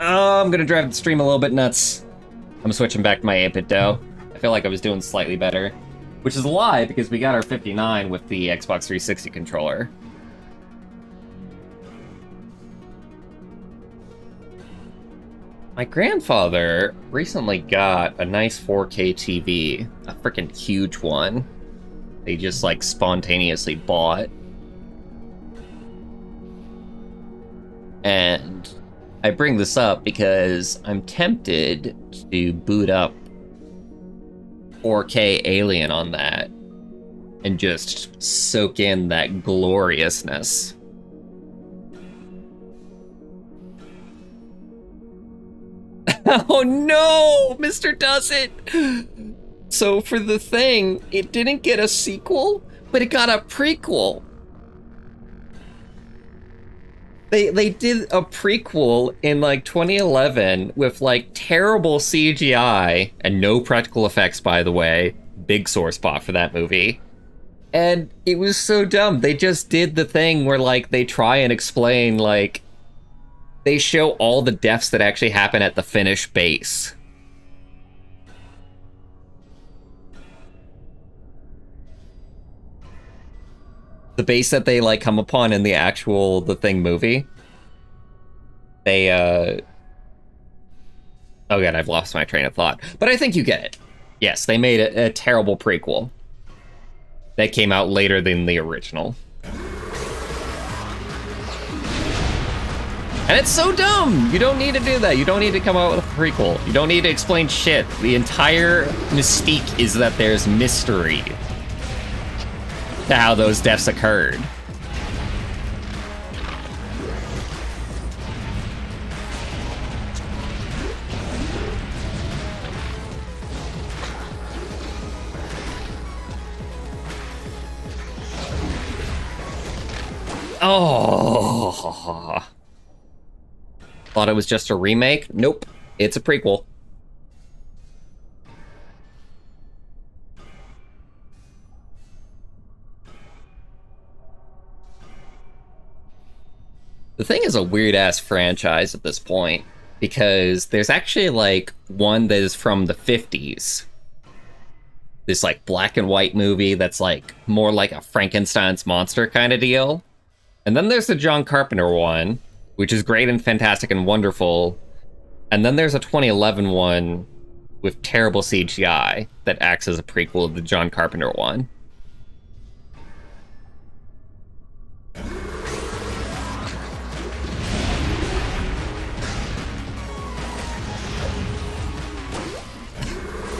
Oh, I'm gonna drive the stream a little bit nuts. I'm switching back to my 8-bit dough. I feel like I was doing slightly better. Which is a lie, because we got our 59 with the Xbox 360 controller. My grandfather recently got a nice 4K TV, a freaking huge one. They just, like, spontaneously bought. And I bring this up because I'm tempted to boot up 4K Alien on that and just soak in that gloriousness. Oh no, Mr. Doesn't. So for The Thing, it didn't get a sequel, but it got a prequel. They did a prequel in like 2011 with like terrible CGI and no practical effects, by the way. Big sore spot for that movie. And it was so dumb. They just did the thing where like they try and explain, like, they show all the deaths that actually happen at the finished base. The base that they like come upon in the actual The Thing movie. They oh god, I've lost my train of thought. But I think you get it. Yes, they made a terrible prequel that came out later than the original. And it's so dumb! You don't need to do that. You don't need to come out with a prequel. You don't need to explain shit. The entire mystique is that there's mystery to how those deaths occurred. Oh. Thought it was just a remake? Nope. It's a prequel. The Thing is a weird-ass franchise at this point, because there's actually, like, one that is from the 50s. This, like, black and white movie that's, like, more like a Frankenstein's monster kind of deal. And then there's the John Carpenter one, which is great and fantastic and wonderful. And then there's a 2011 one with terrible CGI that acts as a prequel of the John Carpenter one.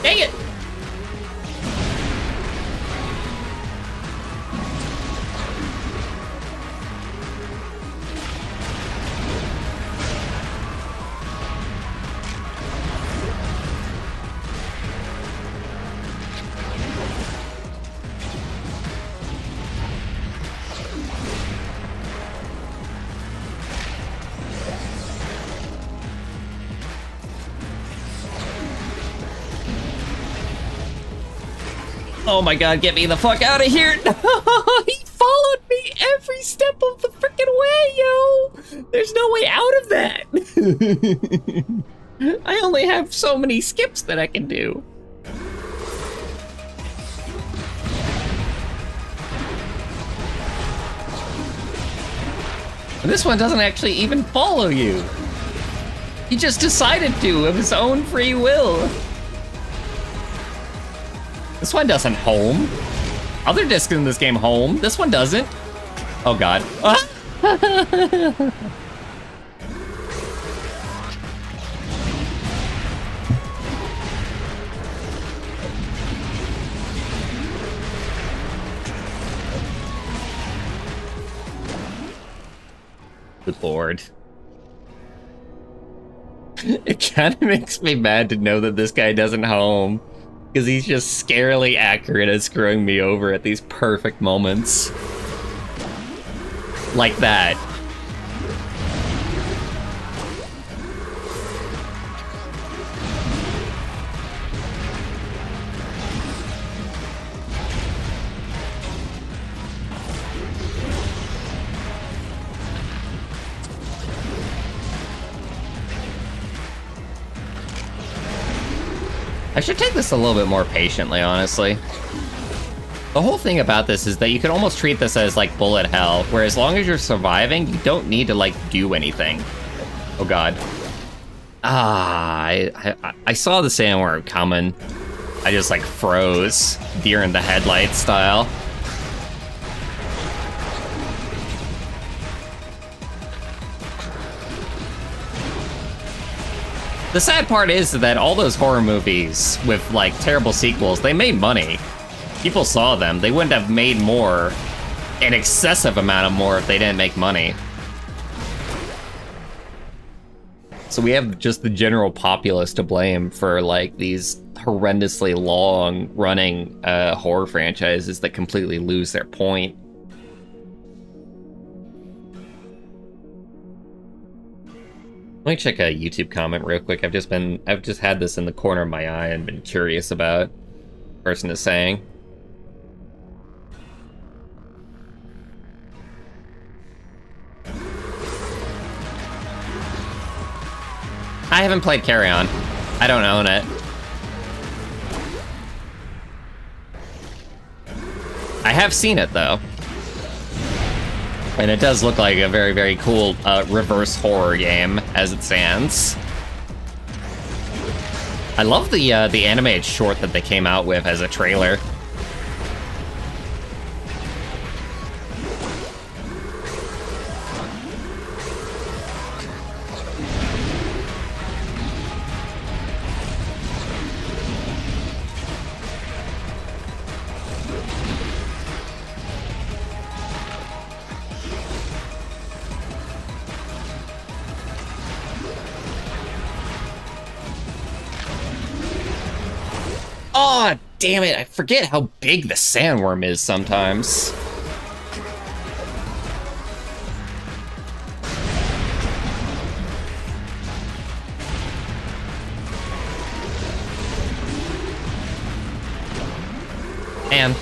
Dang it! Oh my god, get me the fuck out of here! He followed me every step of the freaking way, yo! There's no way out of that! I only have so many skips that I can do. And this one doesn't actually even follow you. He just decided to of his own free will. This one doesn't home. Other discs in this game home. This one doesn't. Oh god. Ah! Good lord. It kind of makes me mad to know that this guy doesn't home. Because he's just scarily accurate at screwing me over at these perfect moments. Like that. I should take this a little bit more patiently, honestly. The whole thing about this is that you can almost treat this as like bullet hell, where as long as you're surviving, you don't need to like do anything. Oh god. I saw the sandworm coming. I just like froze, deer in the headlights style. The sad part is that all those horror movies with like terrible sequels, they made money. People saw them. They wouldn't have made more, an excessive amount of more if they didn't make money. So we have just the general populace to blame for like these horrendously long running horror franchises that completely lose their point. Let me check a YouTube comment real quick. I've just had this in the corner of my eye and been curious about what the person is saying. I haven't played Carry On. I don't own it. I have seen it though. And it does look like a very, very cool reverse horror game as it stands. I love the animated short that they came out with as a trailer. Oh, damn it, I forget how big the sandworm is sometimes. Man.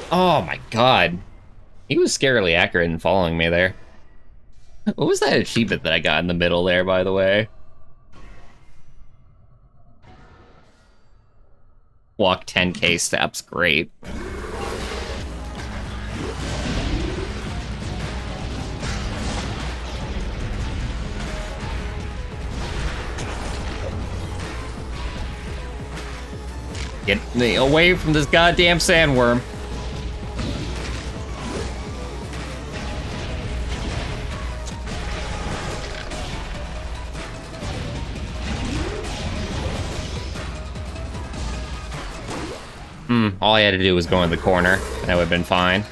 Oh my god. He was scarily accurate in following me there. What was that achievement that I got in the middle there, by the way? Walk 10k steps, great. Get me away from this goddamn sandworm. All I had to do was go in the corner, and that would have been fine.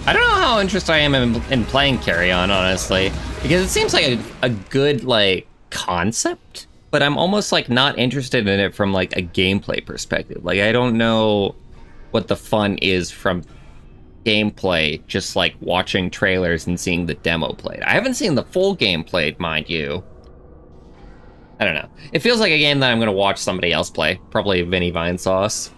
I don't know how interested I am in playing Carry On, honestly, because it seems like a good, like, concept, but I'm almost, like, not interested in it from, like, a gameplay perspective. Like, I don't know what the fun is from gameplay, just, like, watching trailers and seeing the demo played. I haven't seen the full game played, mind you. I don't know. It feels like a game that I'm gonna watch somebody else play. Probably Vinny Vinesauce.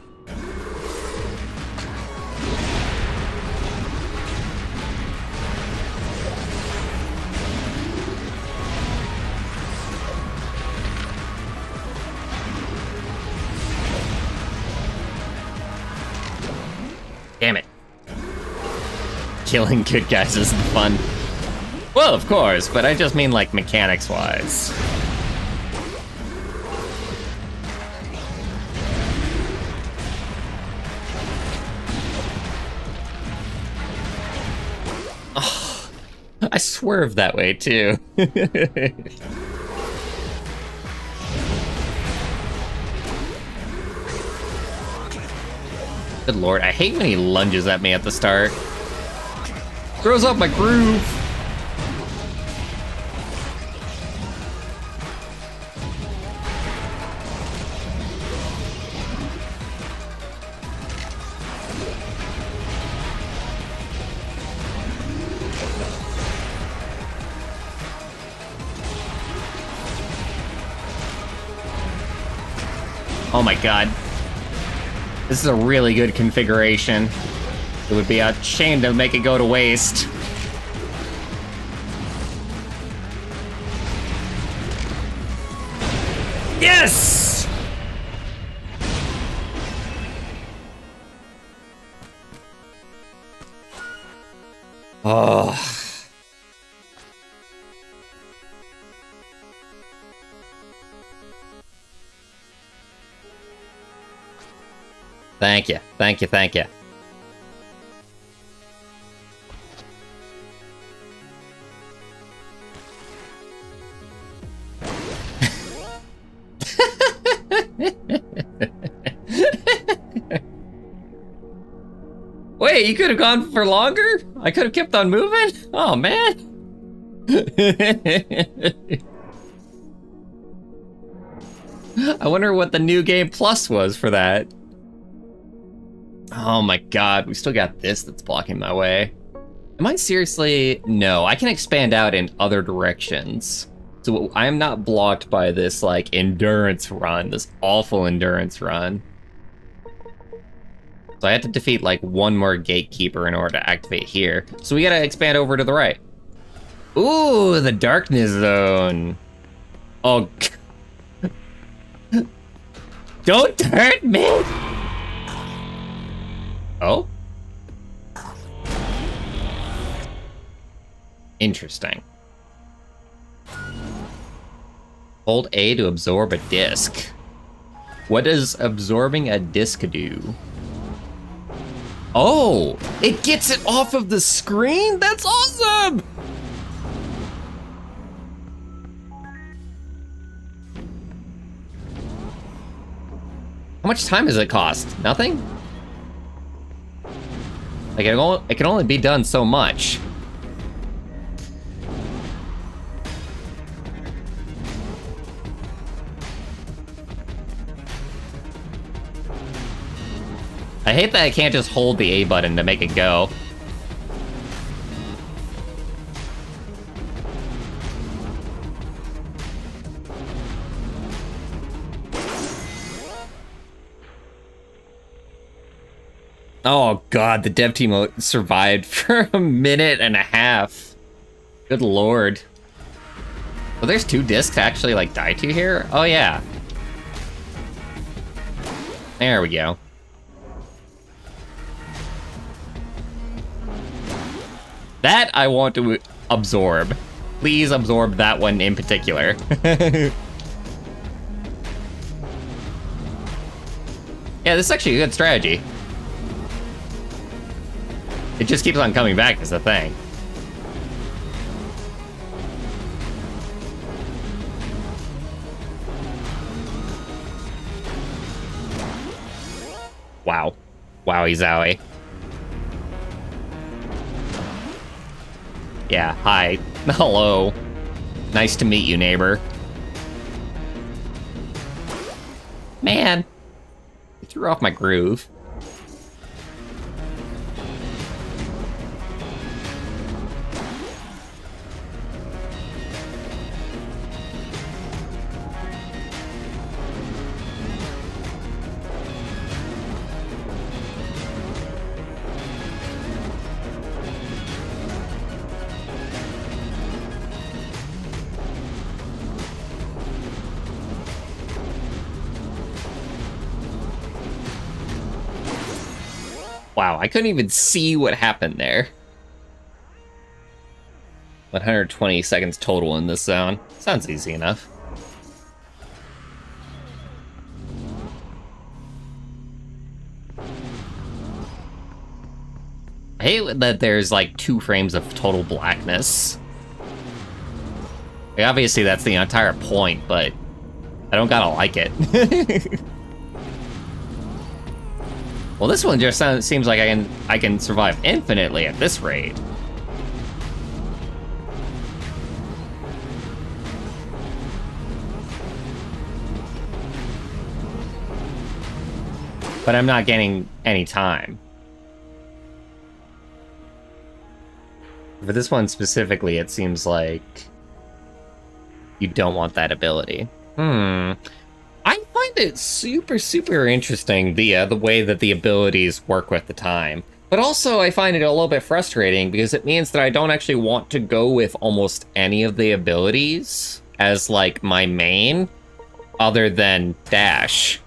Damn it. Killing good guys isn't fun. Well, of course, but I just mean like mechanics-wise. Oh, I swerved that way too. Good lord, I hate when he lunges at me at the start. Throws off my groove. Oh my god. This is a really good configuration. It would be a shame to make it go to waste. Yes! Oh. Thank you, thank you, thank you. Wait, you could have gone for longer? I could have kept on moving? Oh, man. I wonder what the New Game Plus was for that. Oh my god, we still got this that's blocking my way. Am I seriously? No, I can expand out in other directions. So I am not blocked by this, like, endurance run, this awful endurance run. So I have to defeat, like, one more gatekeeper in order to activate here. So we gotta expand over to the right. Ooh, the darkness zone. Oh. Don't hurt me! Oh? Interesting. Hold A to absorb a disc. What does absorbing a disc do? Oh! It gets it off of the screen? That's awesome! How much time does it cost? Nothing? Like, it can only be done so much. I hate that I can't just hold the A button to make it go. Oh god, the dev team survived for a minute and a half. Good lord. Well, there's 2 discs to actually, like, die to here? Oh, yeah. There we go. That I want to absorb. Please absorb that one in particular. Yeah, this is actually a good strategy. It just keeps on coming back is the thing. Wow. Wowie zowie. Yeah, hi. Hello. Nice to meet you, neighbor. Man. You threw off my groove. Wow, I couldn't even see what happened there. 120 seconds total in this zone. Sounds easy enough. I hate that there's like 2 frames of total blackness. Like, obviously that's the entire point, but I don't gotta like it. Well, this one just seems like I can survive infinitely at this rate. But I'm not getting any time. For this one specifically, it seems like you don't want that ability. I find it super interesting, the way that the abilities work with the time. But also, I find it a little bit frustrating because it means that I don't actually want to go with almost any of the abilities as, like, my main, other than dash.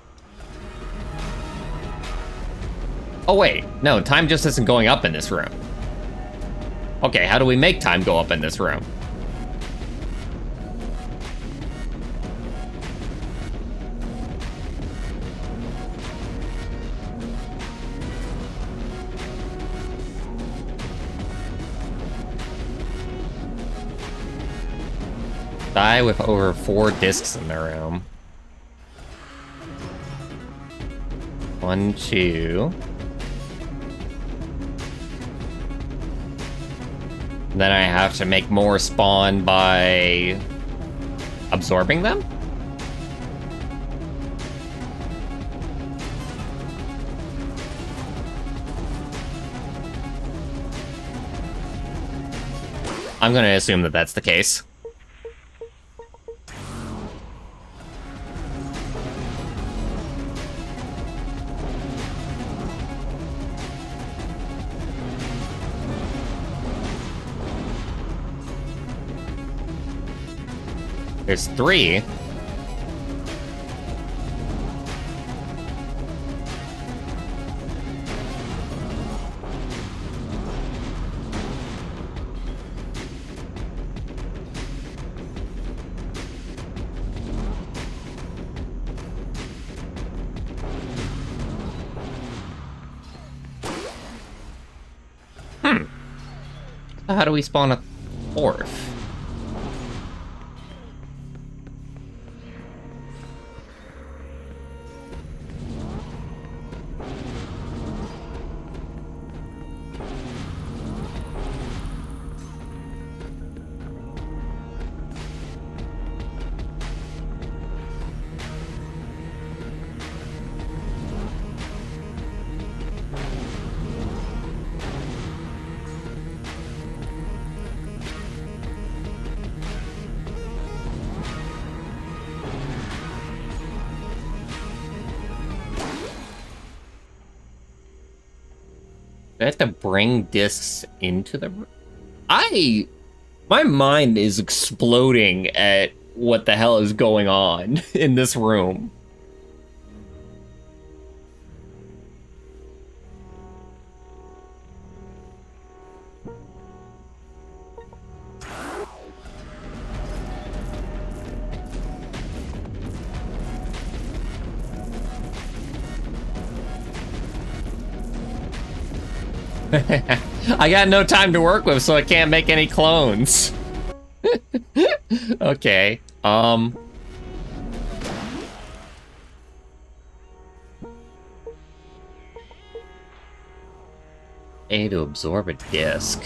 Oh wait, no, time just isn't going up in this room. Okay, how do we make time go up in this room? Die with over 4 discs in the room. 1, 2. And then I have to make more spawn by absorbing them? I'm gonna assume that that's the case. There's 3. How do we spawn a 4th? Do I have to bring discs into the room? My mind is exploding at what the hell is going on in this room. I got no time to work with, so I can't make any clones. Okay, A to absorb a disc.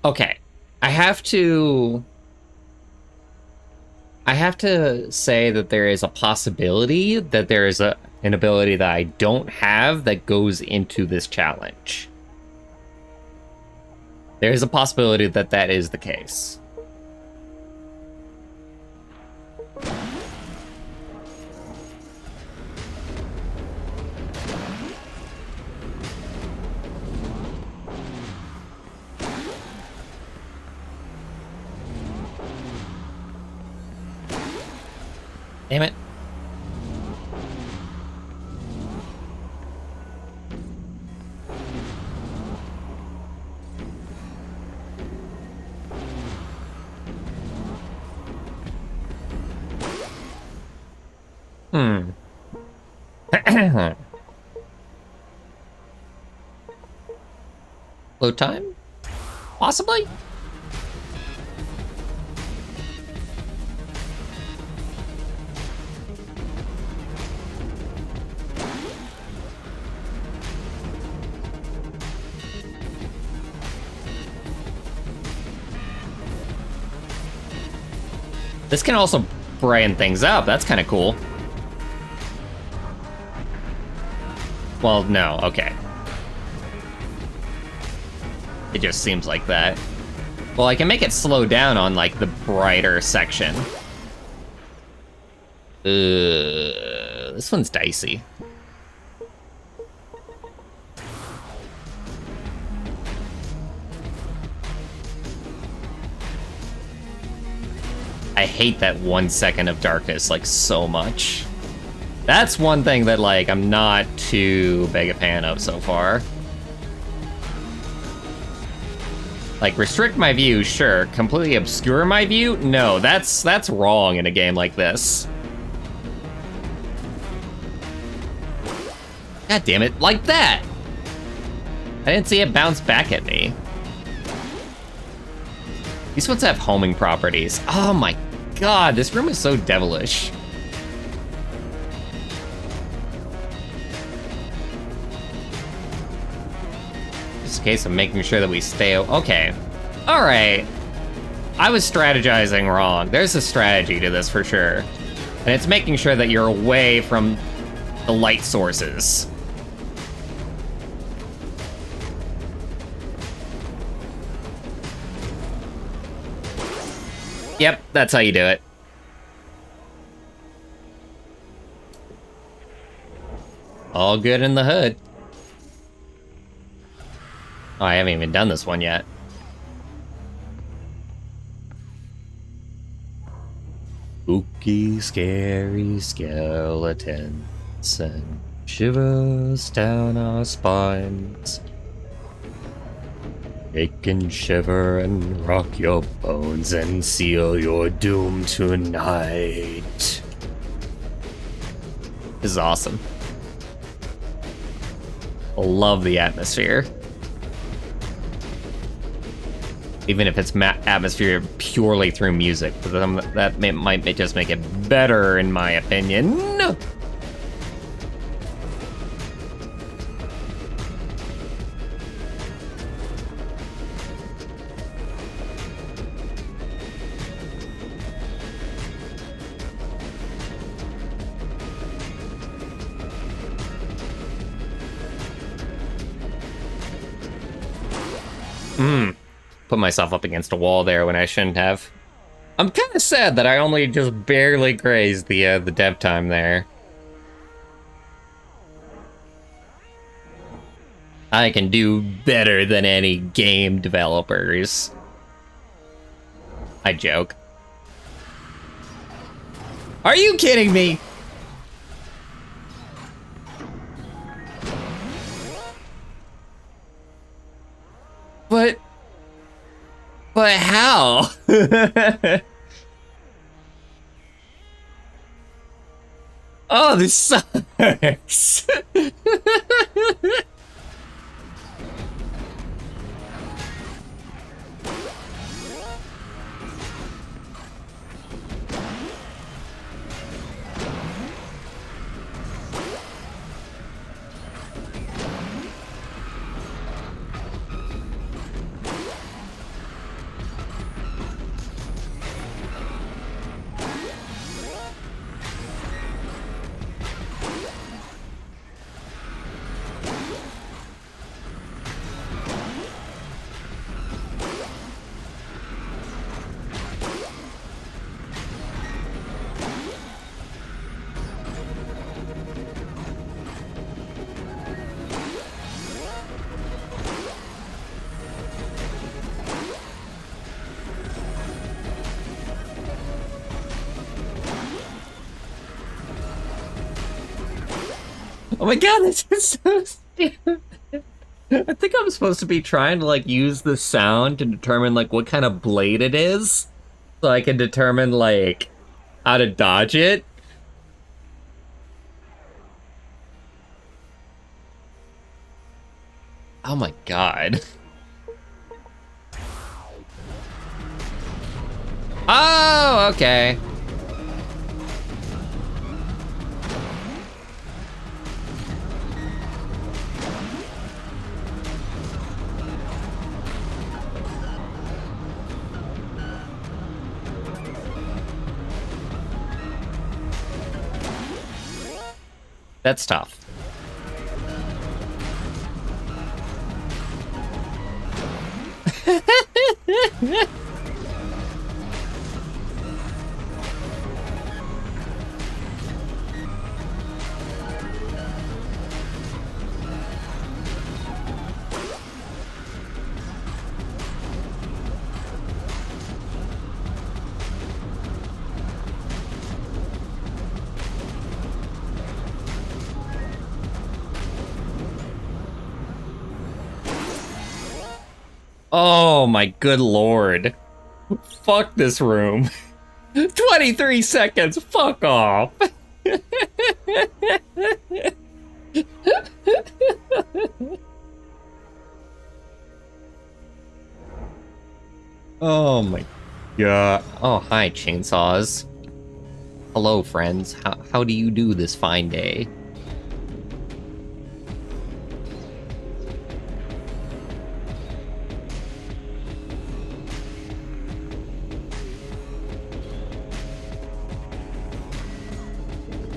Okay, I have to say that there is a possibility that there is an ability that I don't have that goes into this challenge. There is a possibility that that is the case. Damn it. Load time? Possibly? This can also brighten things up. That's kind of cool. Well, no, okay. It just seems like that. Well, I can make it slow down on, like, the brighter section. This one's dicey. I hate that 1 second of darkness, like, so much. That's one thing that, like, I'm not too big a fan of so far. Like, restrict my view, sure. Completely obscure my view? No, that's wrong in a game like this. God damn it, like that! I didn't see it bounce back at me. These ones have homing properties. Oh my god, this room is so devilish. Just a case of making sure that we stay... Okay. Alright. I was strategizing wrong. There's a strategy to this for sure. And it's making sure that you're away from the light sources. Yep, that's how you do it. All good in the hood. Oh, I haven't even done this one yet. Spooky, scary skeletons send shivers down our spines. Shake and shiver and rock your bones and seal your doom tonight. This is awesome. I love the atmosphere. Even if it's atmosphere purely through music, but that might just make it better, in my opinion. Put myself up against a wall there when I shouldn't have. I'm kind of sad that I only just barely grazed the dev time there. I can do better than any game developers. I joke. Are you kidding me? But how? Oh, this sucks. Oh my god, this is so stupid. I think I'm supposed to be trying to like use the sound to determine like what kind of blade it is, so I can determine like how to dodge it. Oh my god. Oh, okay. That's tough. Oh my good lord. Fuck this room. 23 seconds, fuck off. Oh my god. Oh, hi, chainsaws. Hello, friends. How do you do this fine day?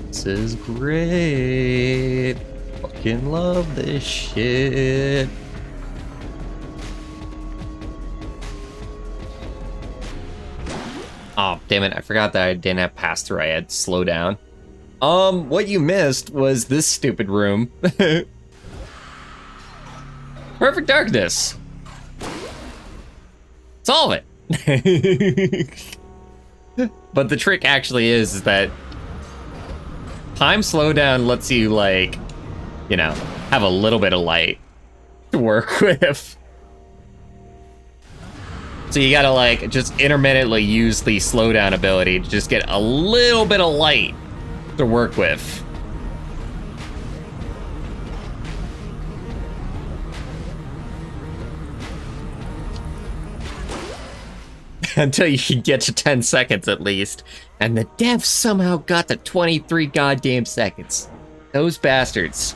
This is great. Fucking love this shit. Oh, damn it. I forgot that I didn't have pass through. I had slow down. What you missed was this stupid room. Perfect darkness. Solve it. But the trick actually is that time slowdown lets you, like, you know, have a little bit of light to work with. So you gotta, like, just intermittently use the slowdown ability to just get a little bit of light to work with. Until you can get to 10 seconds at least. And the devs somehow got to 23 goddamn seconds. Those bastards.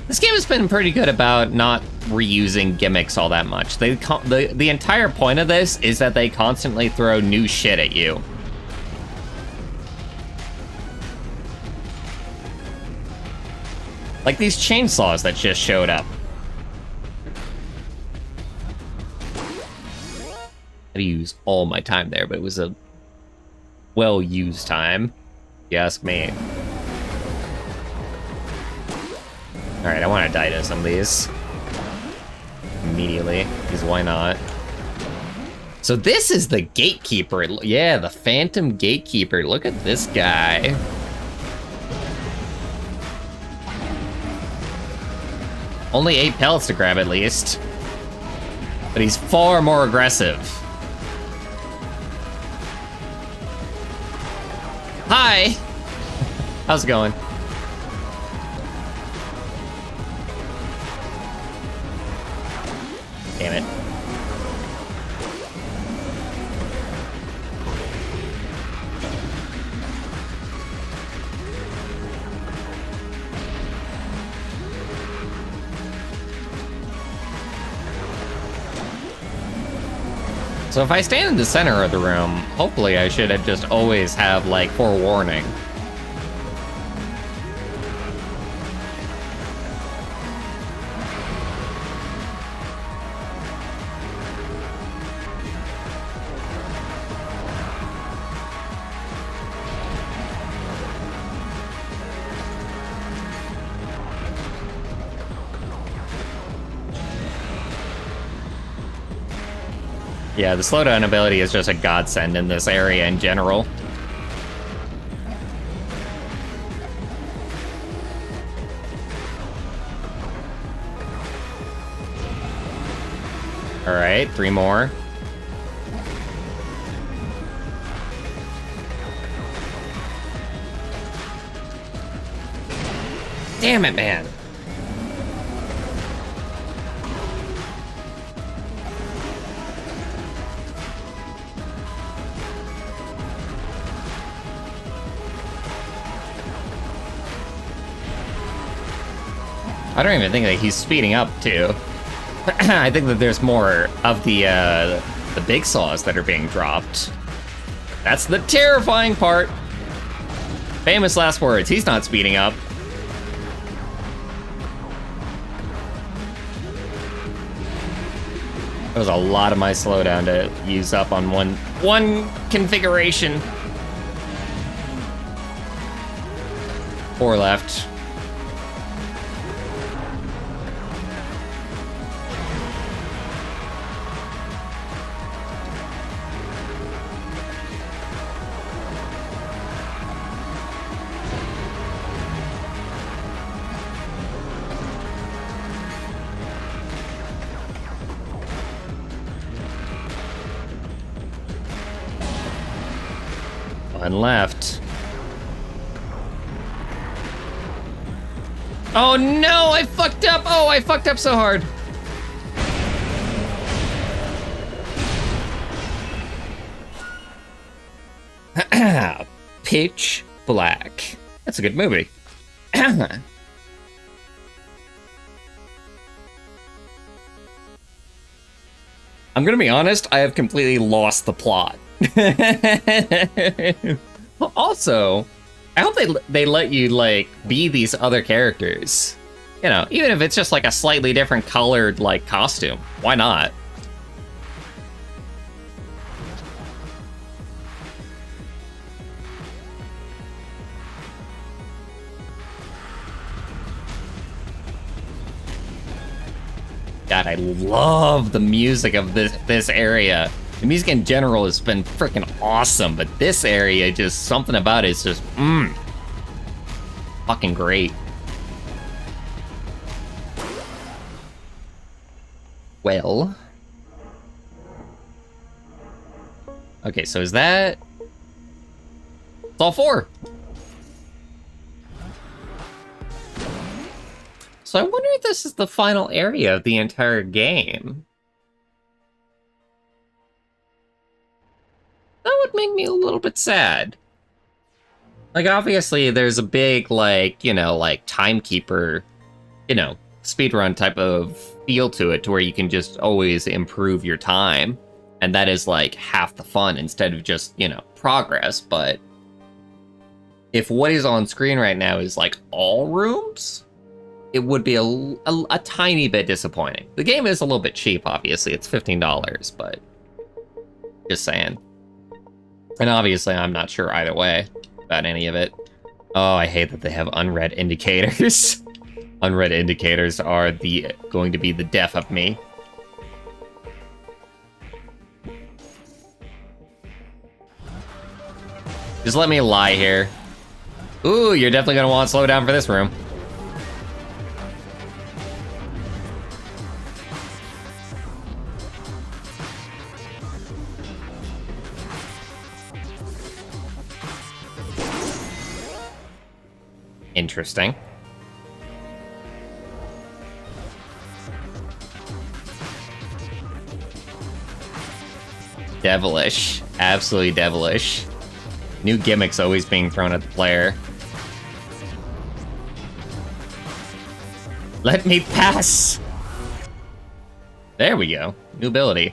This game has been pretty good about not reusing gimmicks all that much. The entire point of this is that they constantly throw new shit at you. Like these chainsaws that just showed up. I used all my time there, but it was a well-used time, if you ask me. Alright, I want to die to some of these. Immediately, because why not? So this is the Gatekeeper. Yeah, the Phantom Gatekeeper. Look at this guy. Only 8 pellets to grab at least. But he's far more aggressive. Hi! How's it going? Damn it. So if I stand in the center of the room, hopefully I should just always have, like, forewarning. Yeah, the slowdown ability is just a godsend in this area in general. Alright, 3 more. Damn it, man. I don't even think that he's speeding up, too. I think that there's more of the big saws that are being dropped. That's the terrifying part. Famous last words, he's not speeding up. That was a lot of my slowdown to use up on one configuration. 4 left. One left. Oh no, I fucked up! Oh, I fucked up so hard. Pitch Black. That's a good movie. I'm gonna be honest, I have completely lost the plot. Also, I hope they let you, like, be these other characters. You know, even if it's just, like, a slightly different colored, like, costume. Why not? God, I love the music of this area. The music in general has been freaking awesome, but this area, just something about it is just, fucking great. Well. Okay, so is that... It's all 4. So I wonder if this is the final area of the entire game. That would make me a little bit sad. Like, obviously, there's a big, like, you know, like, timekeeper you know, speedrun type of feel to it, to where you can just always improve your time. And that is like half the fun instead of just, you know, progress. But if what is on screen right now is like all rooms, it would be a tiny bit disappointing. The game is a little bit cheap, obviously. It's $15, but just saying. And obviously, I'm not sure either way about any of it. Oh, I hate that they have unread indicators. Unread indicators are going to be the death of me. Just let me lie here. Ooh, you're definitely gonna want to slow down for this room. Interesting. Devilish. Absolutely devilish. New gimmicks always being thrown at the player. Let me pass! There we go. New ability.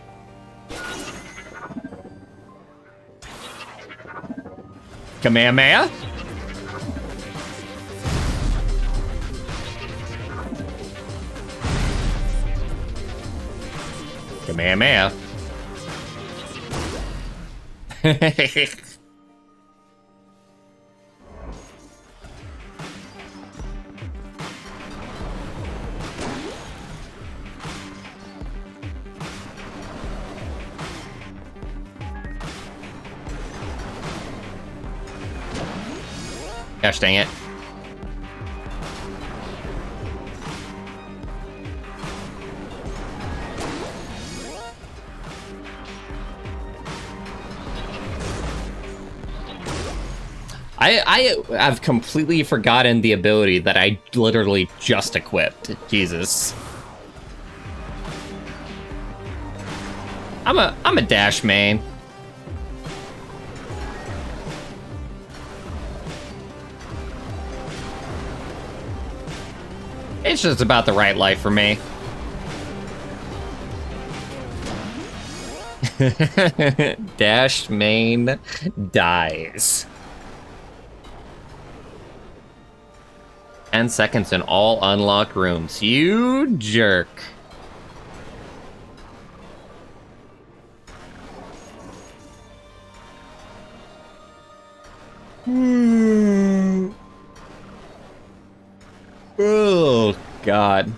Kamehameha? Kamehameha. Gosh dang it. I have completely forgotten the ability that I literally just equipped. Jesus. I'm a dash main. It's just about the right life for me. Dash main dies. 10 seconds in all unlocked rooms. You jerk. Oh, God.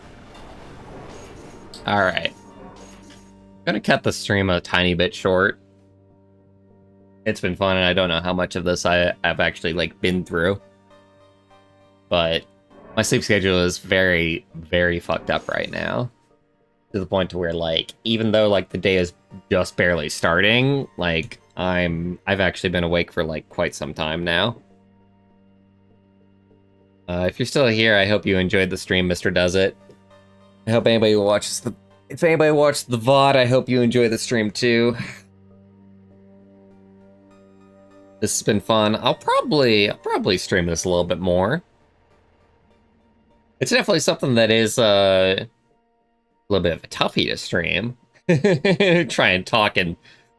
All right. I'm gonna cut the stream a tiny bit short. It's been fun, and I don't know how much of this I've actually, like, been through. But my sleep schedule is very, very fucked up right now. To the point to where, like, even though, like, the day is just barely starting, like, I've actually been awake for, like, quite some time now. If you're still here, I hope you enjoyed the stream, Mr. Does It. I hope anybody who watches the... If anybody watched the VOD, I hope you enjoy the stream, too. This has been fun. I'll probably stream this a little bit more. It's definitely something that is a little bit of a toughie to stream. Try and talk and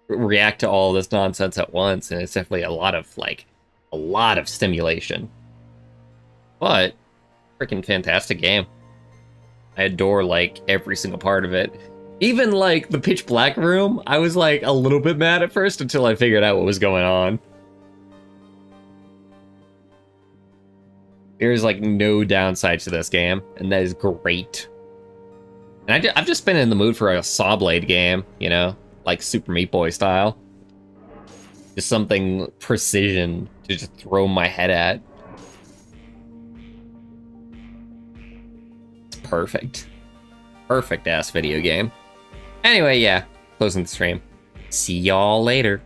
react to all this nonsense at once, and it's definitely a lot of stimulation. But freaking fantastic game. I adore, like, every single part of it. Even, like, the pitch black room, I was, like, a little bit mad at first until I figured out what was going on. There's, like, no downside to this game, and that is great. And I've just been in the mood for a Saw Blade game, you know? Like Super Meat Boy style. Just something precision to just throw my head at. It's perfect. Perfect-ass video game. Anyway, yeah, closing the stream. See y'all later.